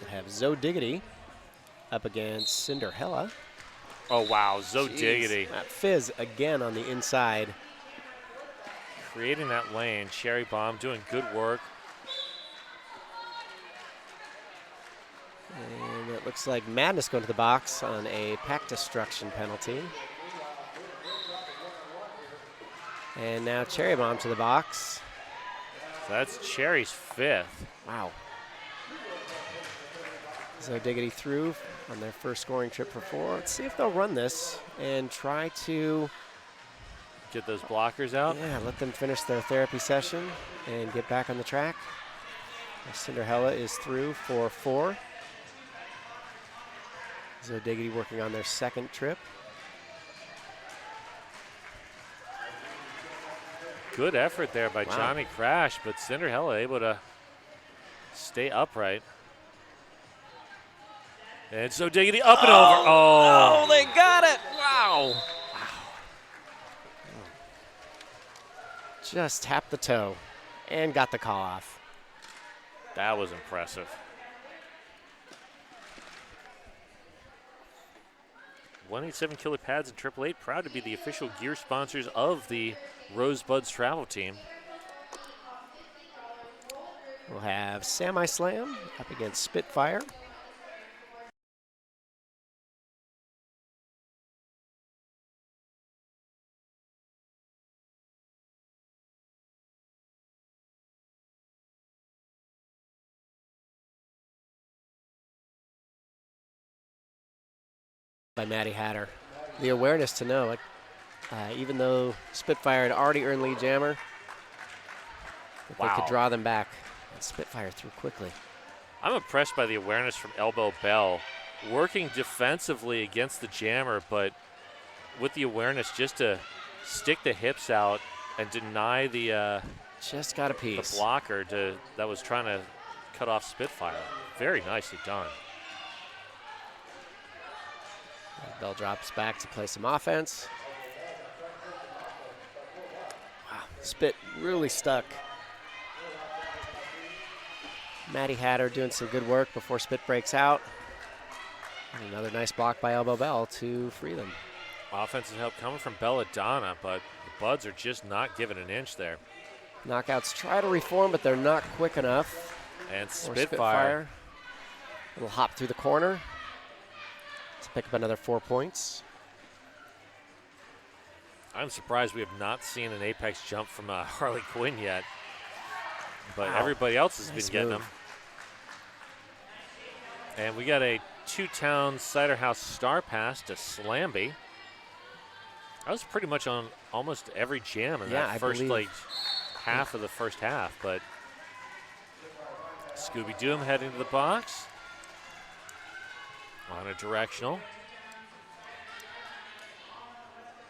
We'll have Zoe Diggity up against Cinderella. Oh, wow, Zoe Jeez. Diggity. That Fizz again on the inside. Creating that lane. Cherry Bomb doing good work. And it looks like Madness going to the box on a pack destruction penalty. And now Cherry Bomb to the box. So that's Cherry's 5th. Wow. So Diggity through on their first scoring trip for 4. Let's see if they'll run this and try to Get those blockers out. let them finish their therapy session and get back on the track. Cinderella is through for 4. So Diggity working on their second trip. Good effort there by Wow. Johnny Crash, but Cinderella able to stay upright. And so Diggity up and over. Oh, they got it! Wow! Just tapped the toe and got the call off. that was impressive. 187 Killer Pads and 888 proud to be the official gear sponsors of the Rosebuds travel team. We'll have Semi Slam up against Spitfire. By Maddie Hatter. The awareness to know, even though Spitfire had already earned lead jammer, that they Wow. could draw them back. And Spitfire threw quickly. I'm impressed by the awareness from Elbow Bell, working defensively against the jammer, but with the awareness just to stick the hips out and deny the Just got a piece. blocker that was trying to cut off Spitfire. Very nicely done. Bell drops back to play some offense. Wow, Spit really stuck. Maddie Hatter doing some good work before Spit breaks out. And another nice block by Elbow Bell to free them. Offensive help coming from Belladonna, but the Buds are just not giving an inch there. Knockouts try to reform, but they're not quick enough. And Or Spitfire. Little hop through the corner to pick up another 4 points. I'm surprised we have not seen an apex jump from Harley Quinn yet. But Wow. everybody else has Nice been getting move. them. And we got a two-town Cider House Star Pass to Slamby. I was pretty much on almost every jam in Yeah, that I first believe. half of the first half, but Scooby Doom heading to the box on a directional.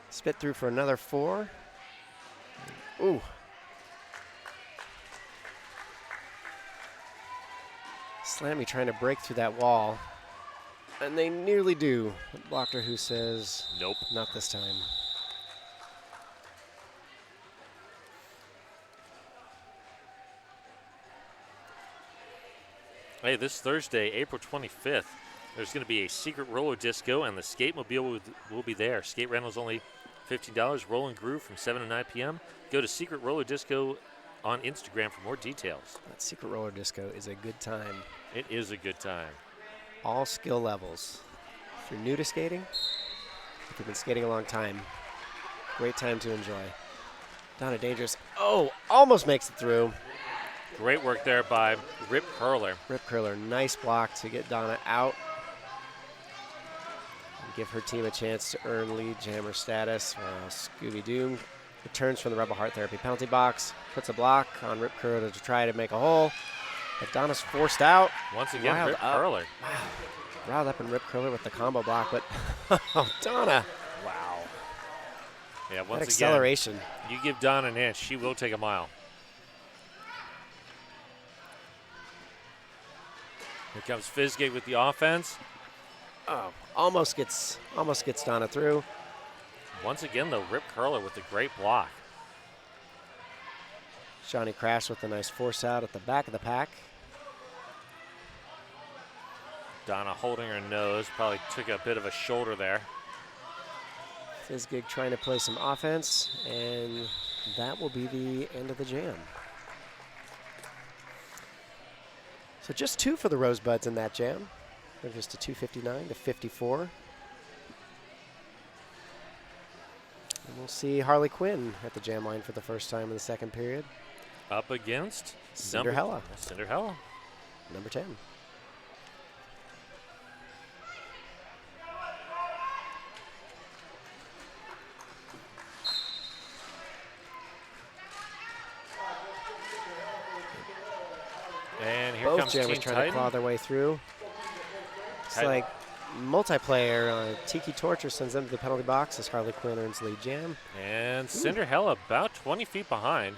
Spit through for another 4. Ooh. Slammy trying to break through that wall. And they nearly do. Blocker who says, Nope. not this time. Hey, this Thursday, April 25th, there's going to be a secret roller disco, and the skate mobile will be there. Skate rental's only $15. Roll and groove from 7 to 9 p.m. Go to Secret Roller Disco on Instagram for more details. That secret roller disco is a good time. It is a good time. All skill levels. If you're new to skating, if you've been skating a long time, great time to enjoy. Donna Dangerous. Oh, almost makes it through. Great work there by Rip Curler. Rip Curler, nice block to get Donna out. And give her team a chance to earn lead jammer status. Scooby Doom returns from the Rebel Heart Therapy penalty box, puts a block on Rip Curler to try to make a hole. But Donna's forced out. Once again, Riled Rip up. Curler. Riled up and Rip Curler with the combo block, but oh, Donna, Wow. Yeah, that once again, acceleration. you give Donna an inch, she will take a mile. Here comes Fizzgate with the offense. Oh, almost gets Donna through. Once again, though, Rip Curler with a great block. Johnny Crash with a nice force out at the back of the pack. Donna holding her nose, probably took a bit of a shoulder there. Fizzgig trying to play some offense, and that will be the end of the jam. So just 2 for the Rosebuds in that jam. They're just a 259 to 54. And we'll see Harley Quinn at the jam line for the first time in the second period. Up against Cinderella. Cinderella. Number 10. And here Both comes jammers Team trying Titan. to claw their way through. It's Titan. like multiplayer. Tiki Torture sends them to the penalty box as Harley Quinn earns lead jam. And Cinderella about 20 feet behind.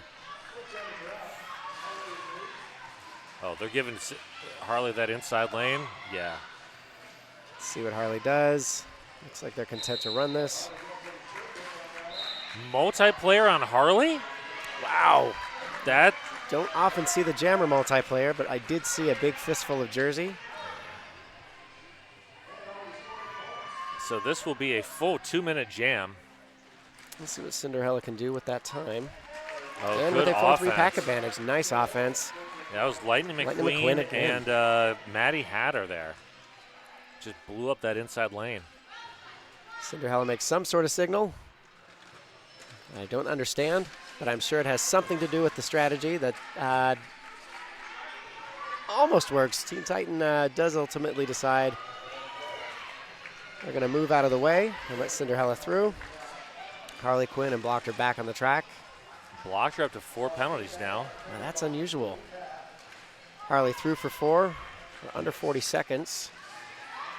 Oh, they're giving Harley that inside lane. Yeah. Let's see what Harley does. Looks like they're content to run this. Multiplayer on Harley? Wow. That, Don't often see the jammer multiplayer, but I did see a big fistful of jersey. so this will be a full 2-minute jam. Let's see what Cinderella can do with that time. Oh, And good with a 4-3 pack offense. advantage. Nice offense. That was Lightning Lightning McQueen, McQueen again. and Maddie Hatter there. Just blew up that inside lane. Cinderella makes some sort of signal. I don't understand, but I'm sure it has something to do with the strategy that almost works. Team Titan does ultimately decide they're going to move out of the way and let Cinderella through. Harley Quinn and blocked her back on the track. Blocked her up to 4 penalties now. Now that's unusual. Harley through for 4 for under 40 seconds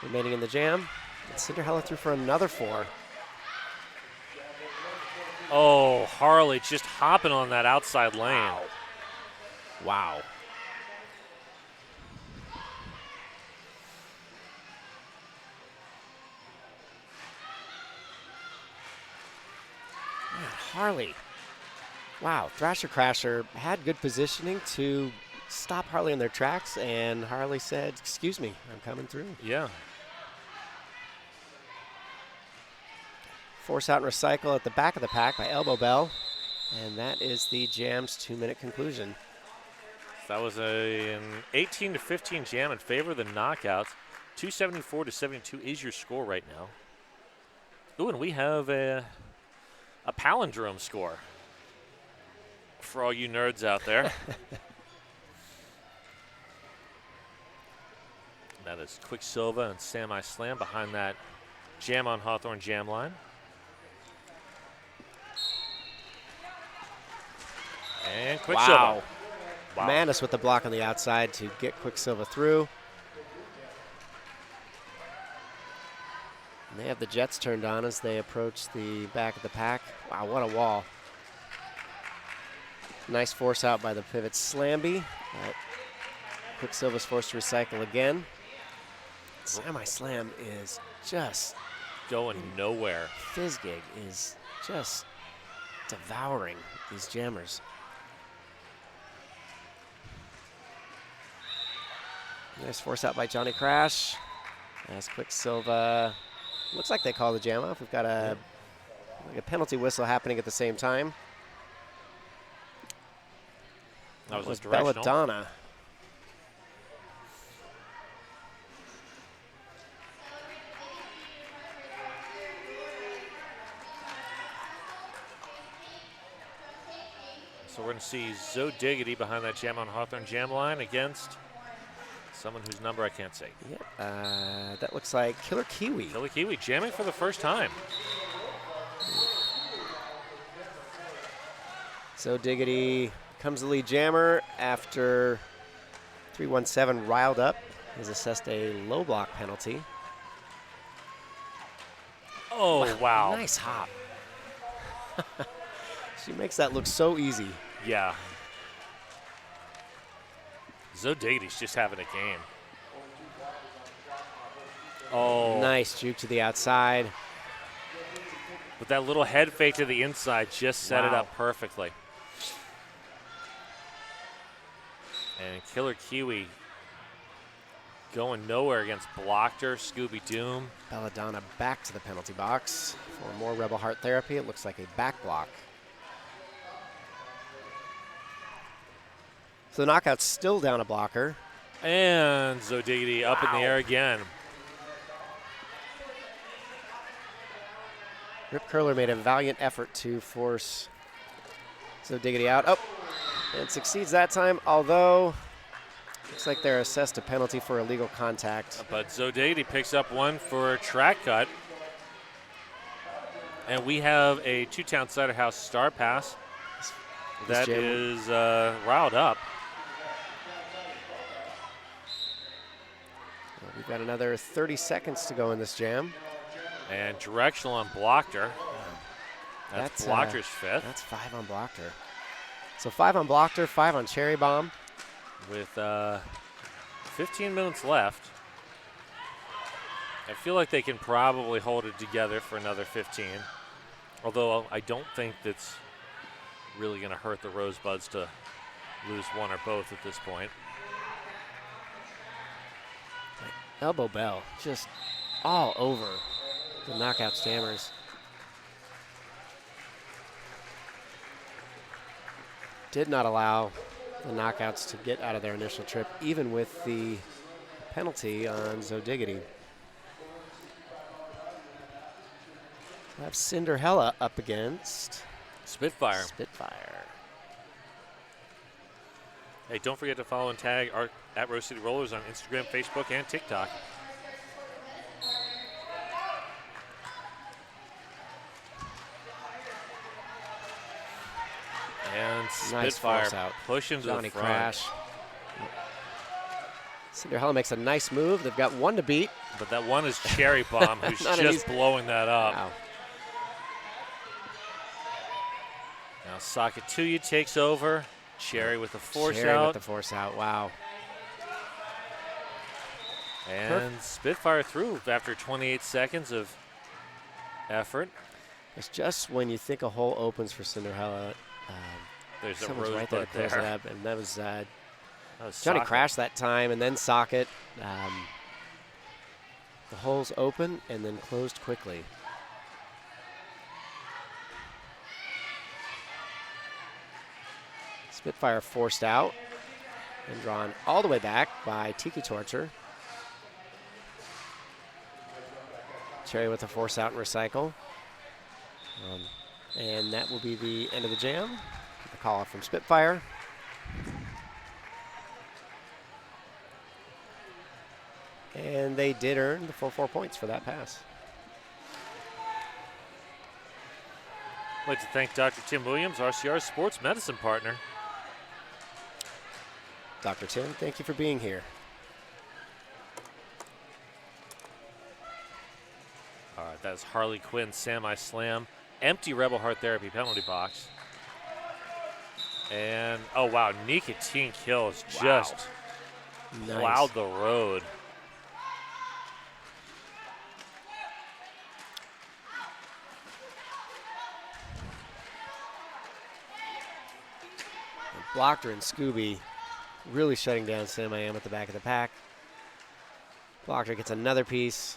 remaining in the jam. And Cinderella through for another 4. Oh, Harley just hopping on that outside lane. Wow. Man, Harley. Wow, Thrasher Crasher had good positioning to stop Harley in their tracks, and Harley said, "Excuse me, I'm coming through." Yeah. Force out and recycle at the back of the pack by Elbow Bell. And that is the jam's 2-minute conclusion. That was an 18 to 15 jam in favor of the knockouts. 274 to 72 is your score right now. Ooh, and we have a palindrome score for all you nerds out there. That is Quicksilver and Semi Slam behind that jam on Hawthorne jam line. And Quicksilver. Wow. Wow. Manis with the block on the outside to get Quicksilver through. And they have the Jets turned on as they approach the back of the pack. Wow, what a wall. Nice force out by the pivot Slamby. Quicksilver's forced to recycle again. Semi Slam is just going nowhere. Fizzgig is just devouring these jammers. Nice force out by Johnny Crash. As Quicksilver, looks like they call the jam off. We've got a penalty whistle happening at the same time. That was Belladonna. directional. So we're going to see Zoe Diggity behind that jam on Hawthorne jam line against someone whose number I can't say. Yep. That looks like Killer Kiwi. Killer Kiwi jamming for the first time. So Diggity comes the lead jammer after 317 riled up. Has assessed a low block penalty. Oh, wow. Nice hop. She makes that look so easy. Yeah. Zoe Diggity's just having a game. Oh. Nice juke to the outside. But that little head fake to the inside just set it Wow. up perfectly. And Killer Kiwi going nowhere against Blockter, Scooby Doom. Belladonna back to the penalty box for more Rebel Heart therapy. It looks like a back block. So the knockout's still down a blocker. And Zoe Diggity up in the air again. Rip Curler made a valiant effort to force Zoe Diggity out. Oh, and succeeds that time, although looks like they're assessed a penalty for illegal contact. But Zoe Diggity picks up one for a track cut. And we have a Two-Town Cider House star pass that jam- is riled up. Well, we've got another 30 seconds to go in this jam. And directional on Blockter. That's Blockter's fifth. That's 5 on Blockter. So 5 on Blockter, 5 on Cherry Bomb. With 15 minutes left. I feel like they can probably hold it together for another 15. Although I don't think that's really going to hurt the Rosebuds to lose one or both at this point. Elbow Bell just all over the knockout jammers. Did not allow the knockouts to get out of their initial trip, even with the penalty on Zoe Diggity. We have Cinderella up against Spitfire. Spitfire. Hey, don't forget to follow and tag our at Rose City Rollers on Instagram, Facebook, and TikTok. And Nice Spitfire force out. pushing to Johnny the front. Crash. Cinderella makes a nice move. They've got one to beat. But that one is Cherry Bomb, who's Not an just easy- blowing that up. Wow. Now Sakatuya takes over. Cherry with the force Cherry out. with the force out. Wow. And Spitfire through after 28 seconds of effort. It's just when you think a hole opens for Cinderella, There's a someone's right there to Rosebud close it there. up, and that was That was Johnny Socket. Crash that time, and then Socket. The holes open and then closed quickly. Spitfire forced out and drawn all the way back by Tiki Torture. Cherry with a force out and recycle. And that will be the end of the jam. The call off from Spitfire. And they did earn the full 4 points for that pass. I'd like to thank Dr. Tim Williams, RCR's sports medicine partner. Dr. Tim, thank you for being here. All right, that's Harley Quinn, semi-slam, empty Rebel Heart Therapy penalty box. And, oh, wow, Nicotine Kills just plowed the road. Blocker and Scooby really shutting down Sam I Am at the back of the pack. Blocker gets another piece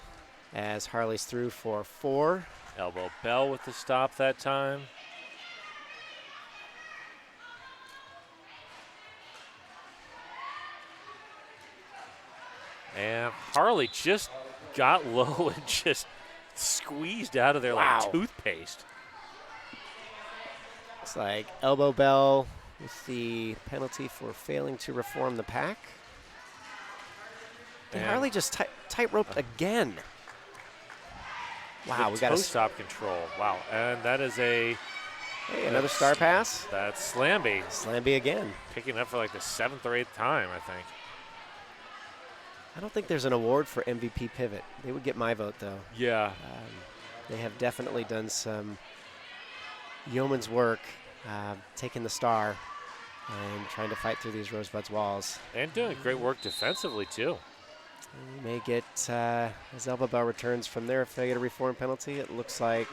as Harley's through for 4. Elbow Bell with the stop that time. And Harley just got low and just squeezed out of there like toothpaste. It's like Elbow Bell with the penalty for failing to reform the pack. And Harley just tight-roped again. Wow, we got a stop control. Wow, and that is a another star pass. That's Slamby. Slamby again. Picking up for like the 7th or 8th time, I think. I don't think there's an award for MVP pivot. They would get my vote, though. Yeah. They have definitely done some yeoman's work, taking the star and trying to fight through these Rosebuds walls. And doing great work defensively, too. We may get, as Elbow Bell returns from their failure to reform penalty, it looks like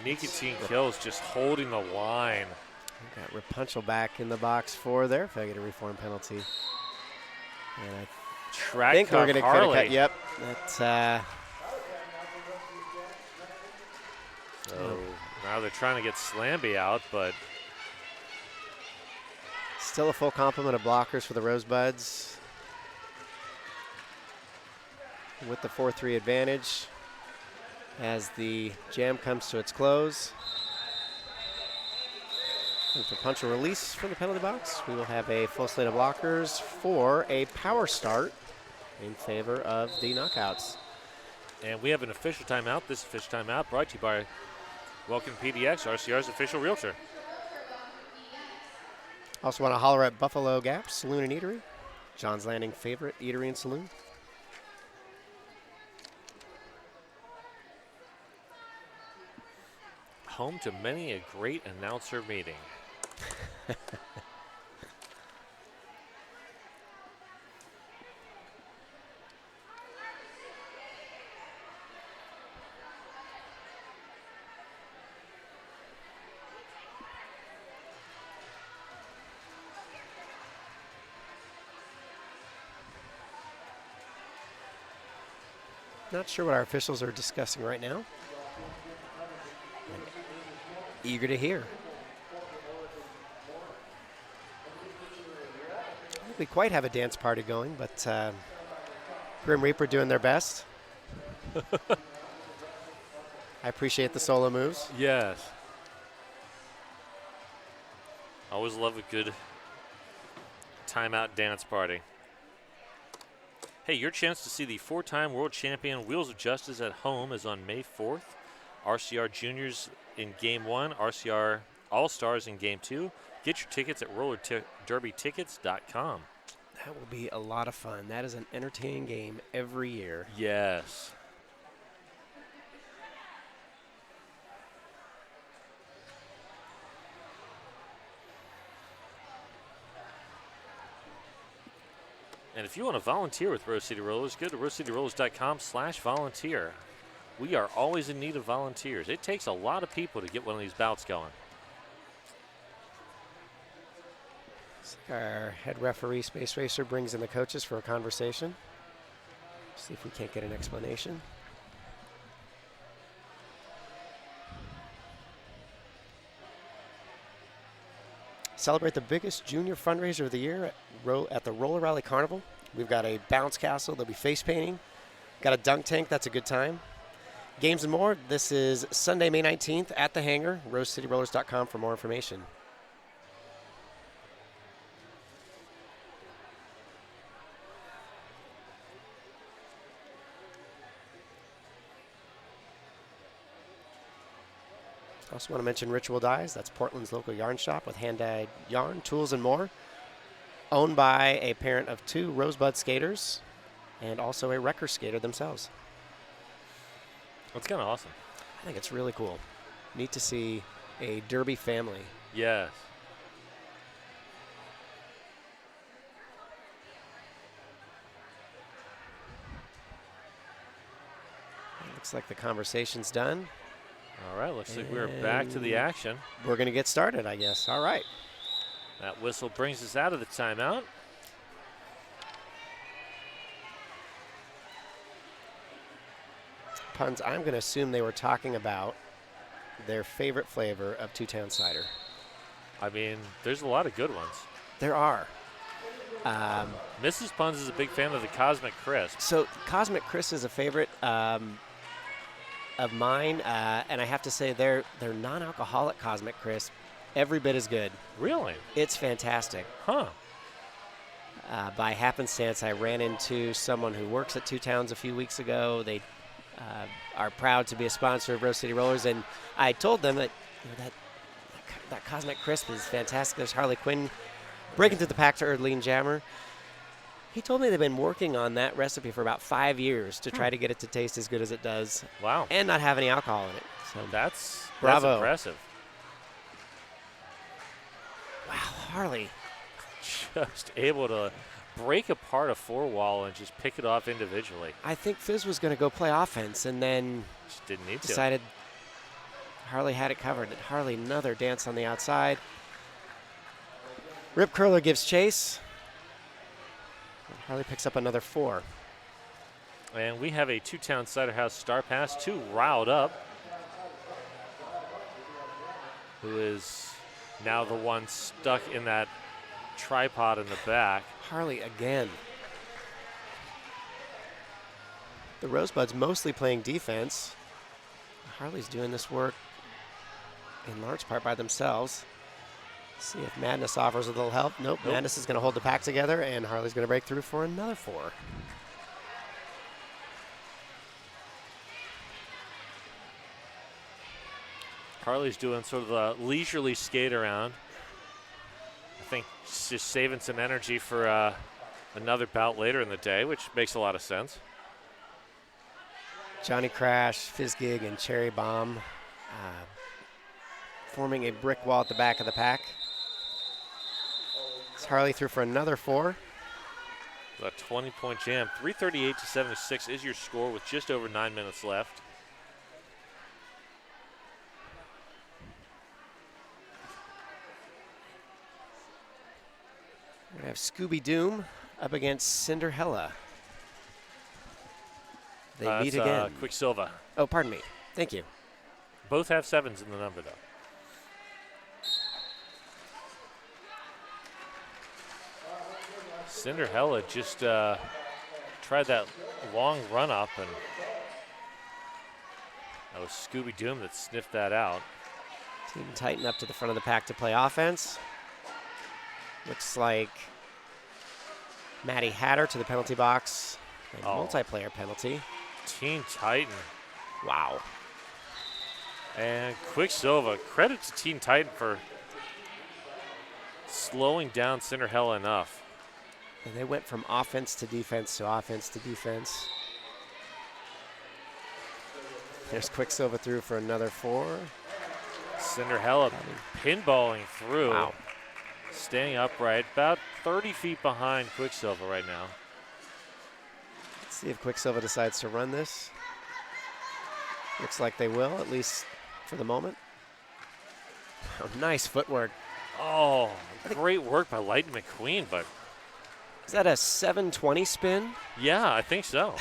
Nicotine Kills just holding the line. We've got Rapunzel back in the box for their failure to reform penalty. And I think we're going to cut. Yep. That's, so now they're trying to get Slamby out, but still a full complement of blockers for the Rosebuds. With the 4-3 advantage as the jam comes to its close. And for punch and release from the penalty box, we will have a full slate of blockers for a power start in favor of the knockouts. And we have an official timeout. This official timeout brought to you by Welcome PDX, RCR's official realtor. Also want to holler at Buffalo Gap Saloon and Eatery, John's Landing favorite eatery and saloon. Home to many a great announcer meeting. Not sure what our officials are discussing right now. Eager to hear. I don't think we quite have a dance party going, but Grim Reaper doing their best. I appreciate the solo moves. Yes. Always love a good timeout dance party. Hey, your chance to see the 4-time world champion Wheels of Justice at home is on May 4th. RCR Juniors in Game 1, RCR All-Stars in Game 2. Get your tickets at rollerderbytickets.com. That will be a lot of fun. That is an entertaining game every year. Yes. And if you want to volunteer with Rose City Rollers, go to rosecityrollers.com/volunteer. We are always in need of volunteers. It takes a lot of people to get one of these bouts going. Our head referee, Space Racer, brings in the coaches for a conversation. See if we can't get an explanation. celebrate the biggest junior fundraiser of the year at the Roller Rally Carnival. We've got a bounce castle. There'll be face painting. Got a dunk tank. That's a good time. Games and more. This is Sunday, May 19th at the hangar. RoseCityRollers.com for more information. Also want to mention Ritual Dyes. That's Portland's local yarn shop with hand-dyed yarn, tools, and more. Owned by a parent of 2 Rosebud skaters and also a wrecker skater themselves. That's kind of awesome. I think it's really cool. Neat to see a Derby family. Yes. Looks like the conversation's done. All right, looks like we're back to the action. We're going to get started, I guess. All right. That whistle brings us out of the timeout. Puns, I'm going to assume they were talking about their favorite flavor of Two-Town cider. I mean, there's a lot of good ones. There are. Mrs. Puns is a big fan of the Cosmic Crisp. So Cosmic Crisp is a favorite of mine, and I have to say they're non-alcoholic Cosmic Crisp. Every bit as good. Really? It's fantastic. Huh. By happenstance, I ran into someone who works at Two Towns a few weeks ago. They are proud to be a sponsor of Rose City Rollers, and I told them that that Cosmic Crisp is fantastic. There's Harley Quinn breaking through the pack to Erdlean Jammer. He told me they've been working on that recipe for about 5 years to try to get it to taste as good as it does. Wow. And not have any alcohol in it. So That's bravo. impressive. Wow, Harley. Just able to break apart a 4-wall and just pick it off individually. I think Fizz was going to go play offense and then Just didn't need to. decided Harley had it covered. Harley, another dance on the outside. Rip Curler gives chase. Harley picks up another 4. And we have a Two-Town Cider House star pass to Riled Up, who is now the one stuck in that tripod in the back. Harley again. The Rosebuds mostly playing defense. Harley's doing this work in large part by themselves. See if Madness offers a little help. Nope. Madness is going to hold the pack together, and Harley's going to break through for another 4. Harley's doing sort of a leisurely skate around. I think just saving some energy for another bout later in the day, which makes a lot of sense. Johnny Crash, Fizzgig, and Cherry Bomb forming a brick wall at the back of the pack. It's Harley through for another 4. A 20-point jam. 338-76 is your score with just over 9 minutes left. We have Scooby Doom up against Cinderella. They meet again. Quicksilver. Oh, pardon me. Thank you. Both have 7s in the number, though. Cinderella just tried that long run up, and that was Scooby Doom that sniffed that out. Team Titan up to the front of the pack to play offense. Looks like Maddie Hatter to the penalty box. A multiplayer penalty. Teen Titan. Wow. And Quicksilver. Credit to Teen Titan for slowing down Cinderella enough. And they went from offense to defense to offense to defense. There's Quicksilver through for another 4. Cinderella pinballing through. Wow. Staying upright, about 30 feet behind Quicksilver right now. Let's see if Quicksilver decides to run this. Looks like they will, at least for the moment. Oh, nice footwork. Oh, great work by Lightning McQueen, but Is that a 720 spin? yeah, I think so.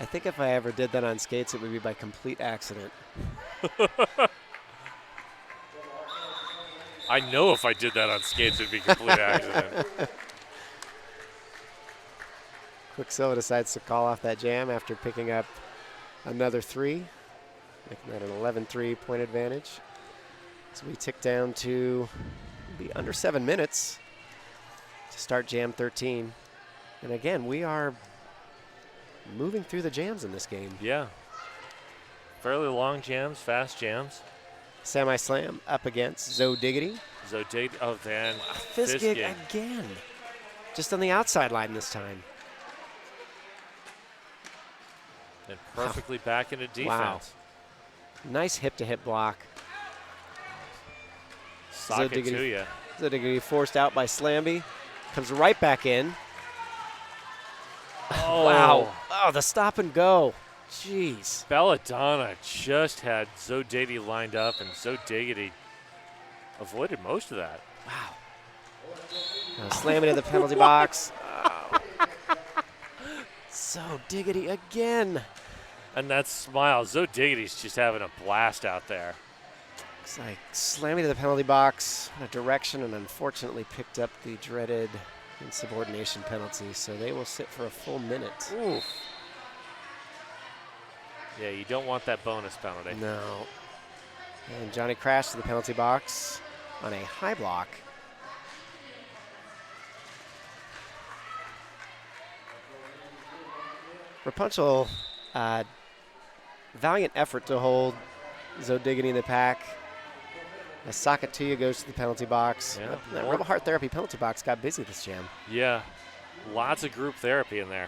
I think if I ever did that on skates, it would be by complete accident. I know if I did that on skates, it would be a complete accident. Quicksilver decides to call off that jam after picking up another 3, making that an 11-3 point advantage. So we tick down to be under 7 minutes to start jam 13. And again, we are moving through the jams in this game. Yeah. Fairly long jams, fast jams. Semi-slam up against Zo Diggity. Zo Diggity, oh, then Fizzgig again. Just on the outside line this time. And perfectly back into defense. Wow. Nice hip-to-hip block. Sock it to you. Zo Diggity forced out by Slamby. Comes right back in. Oh. Wow. Oh, the stop and go. Jeez. Belladonna just had Zo Diggity lined up, and Zo Diggity avoided most of that. Wow. Slamming in the penalty box. Oh. Zo Diggity again. And that smile, Zo Diggity's just having a blast out there. Looks like slamming to the penalty box in a direction, and unfortunately picked up the dreaded insubordination penalty, so they will sit for a full minute. Oof. Yeah, you don't want that bonus penalty. No. And Johnny crashed to the penalty box on a high block. Rapunzel, valiant effort to hold Zo Diggity in the pack. As Sakatuya goes to the penalty box. Yeah, That Rebel Heart Therapy penalty box got busy this jam. Yeah, lots of group therapy in there.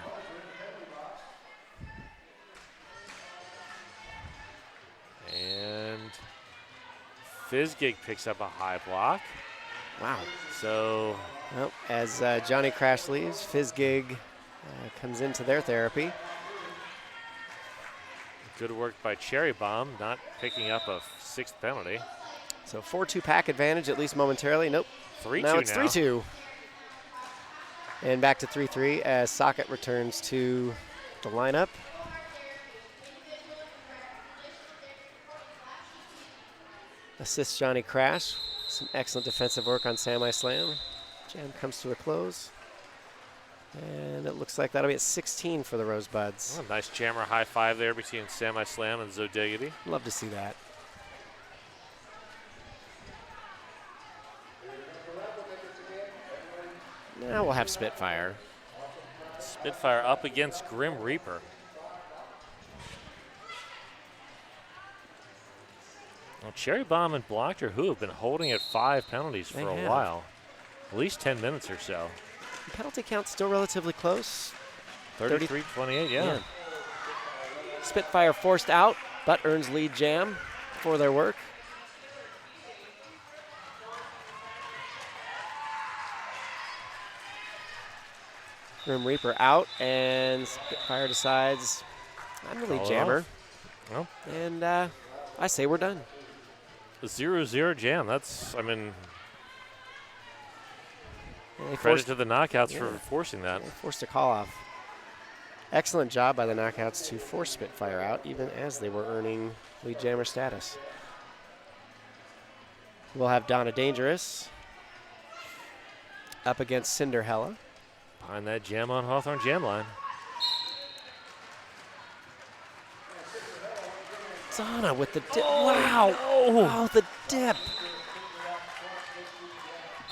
And Fizzgig picks up a high block. Wow. So, Well, as Johnny Crash leaves, Fizzgig comes into their therapy. good work by Cherry Bomb, not picking up a 6th penalty. So 4-2 pack advantage, at least momentarily. Nope. 3-2 now. It's now. 3-2. And back to 3-3 as Socket returns to the lineup. Assists Johnny Crash. Some excellent defensive work on Semi-Slam. Jam comes to a close. And it looks like that'll be at 16 for the Rosebuds. Oh, nice jammer high five there between Semi-Slam and Zo Diggity. Love to see that. Now we'll have Spitfire. Spitfire up against Grim Reaper. Well, Cherry Bomb and Blocker, who have been holding at 5 penalties for a while. At least 10 minutes or so. The penalty count's still relatively close. 33-28, yeah. Spitfire forced out, but earns lead jam for their work. Grim Reaper out, and Spitfire decides, I'm the lead jammer. Well, and I say we're done. a 0-0 jam. That's, I mean, They credit to the knockouts for yeah. forcing that. They forced a call off. Excellent job by the knockouts to force Spitfire out, even as they were earning lead jammer status. We'll have Donna Dangerous up against Cinderella. Behind that jam on Hawthorne jam line. Donna with the dip. Wow. Oh, the dip.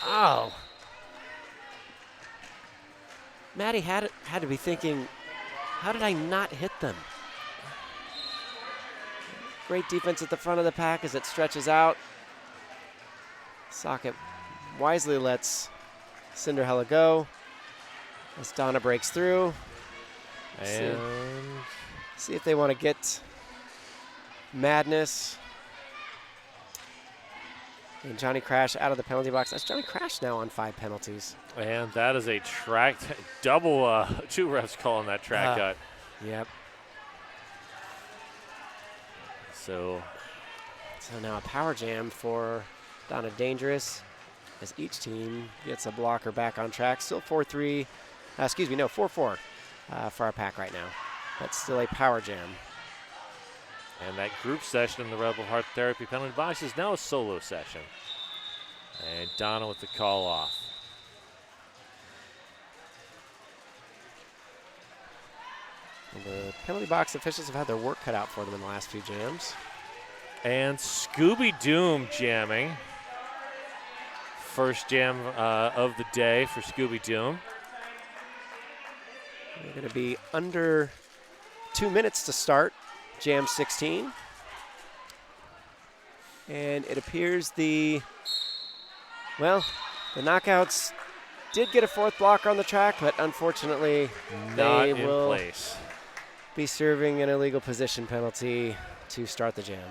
Oh. Maddie had to be thinking, how did I not hit them? Great defense at the front of the pack as it stretches out. Socket wisely lets Cinderella go as Donna breaks through. And See if they want to get Madness and Johnny Crash out of the penalty box. That's Johnny Crash now on 5 penalties. And that is a track, double, 2 refs calling that track cut. Yep. So now a power jam for Donna Dangerous as each team gets a blocker back on track. Still 4-3, 4-4 for our pack right now. but still a power jam. And that group session in the Rebel Heart Therapy penalty box is now a solo session. And Donna with the call off. And the penalty box officials have had their work cut out for them in the last few jams. And Scooby Doom jamming. First jam of the day for Scooby Doom. We're going to be under 2 minutes to start jam 16. And it appears the knockouts did get a fourth blocker on the track, but unfortunately Not they in will place. be serving an illegal position penalty to start the jam.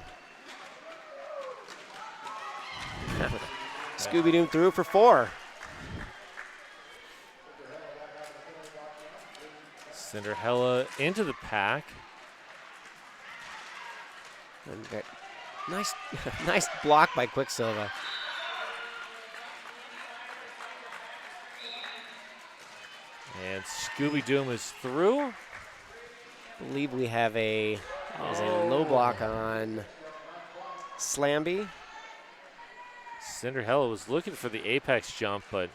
Scooby-Doo through for 4. Cinderella into the pack. And nice, nice block by Quicksilver. And Scooby Doom is through. I believe we have a low block on Slamby. Cinderella was looking for the apex jump, but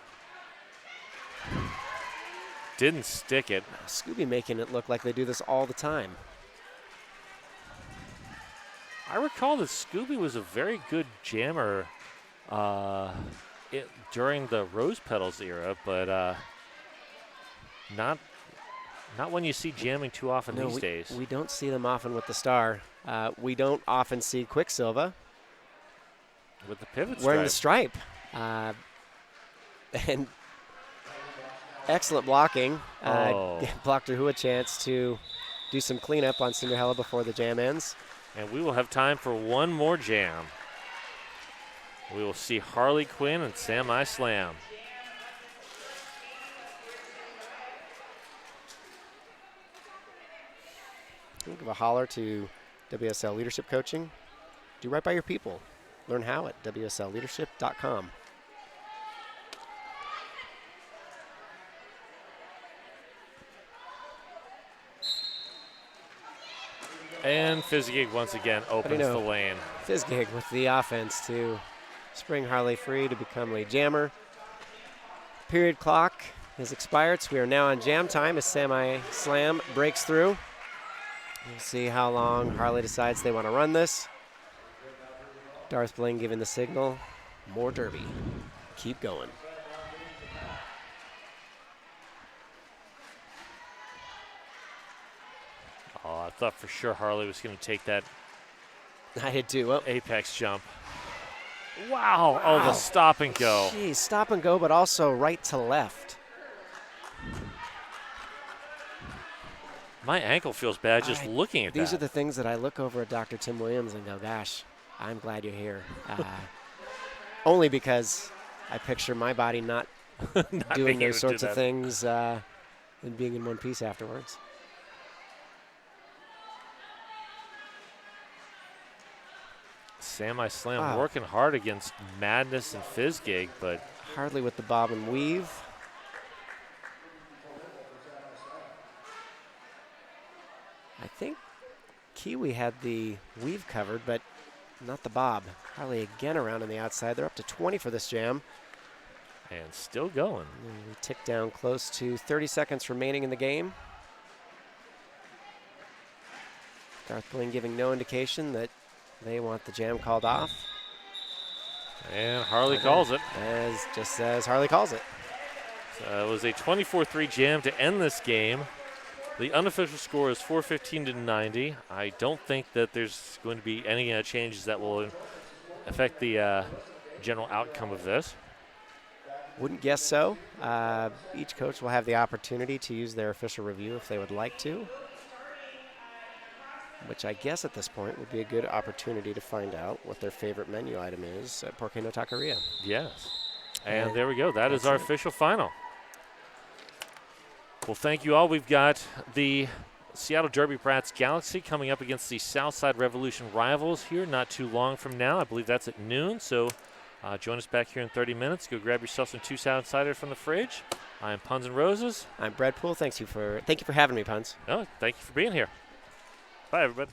didn't stick it. Scooby making it look like they do this all the time. I recall that Scooby was a very good jammer during the Rose Petals era, but not when you see jamming too often these days. We don't see them often with the star. We don't often see Quicksilver With the pivot wearing the stripe. stripe. And excellent blocking. Blocked her who a chance to do some cleanup on Cinderella before the jam ends. And we will have time for one more jam. We will see Harley Quinn and Sam I Slam. Give a holler to WSL Leadership Coaching. Do right by your people. Learn how at WSLleadership.com. And Fizzgig once again opens the lane. Fizzgig with the offense to spring Harley free to become a jammer. Period clock has expired, so we are now on jam time as Semi Slam breaks through. We'll see how long Harley decides they want to run this. Darth Bling giving the signal. More derby. Keep going. Oh, I thought for sure Harley was going to take that I did too. Well, apex jump. Wow. Oh, the stop and go. Geez, stop and go, but also right to left. My ankle feels bad just looking at that. These are the things that I look over at Dr. Tim Williams and go, gosh, I'm glad you're here. Only because I picture my body not doing those sorts of things and being in one piece afterwards. Sam I Slam working hard against Madness and Fizzgig, but hardly with the bob and weave. I think Kiwi had the weave covered, but not the bob. Harley again around on the outside. They're up to 20 for this jam. And still going. And we tick down close to 30 seconds remaining in the game. Darth Bling giving no indication that they want the jam called off. And Harley calls it. Just as Harley calls it. So it was a 24-3 jam to end this game. The unofficial score is 415 to 90. I don't think that there's going to be any changes that will affect the general outcome of this. Wouldn't guess so. Each coach will have the opportunity to use their official review if they would like to, which I guess at this point would be a good opportunity to find out what their favorite menu item is at Porque No Taqueria. Yes. And there we go. That is our official final. Well, thank you all. We've got the Seattle Derby Brats Galaxy coming up against the Southside Revolution Rivals here not too long from now. I believe that's at noon. So Join us back here in 30 minutes. Go grab yourself some 2-Sound cider from the fridge. I'm Puns and Roses. I'm Brett Poole. Thank you for having me, Puns. No, thank you for being here. Bye, everybody.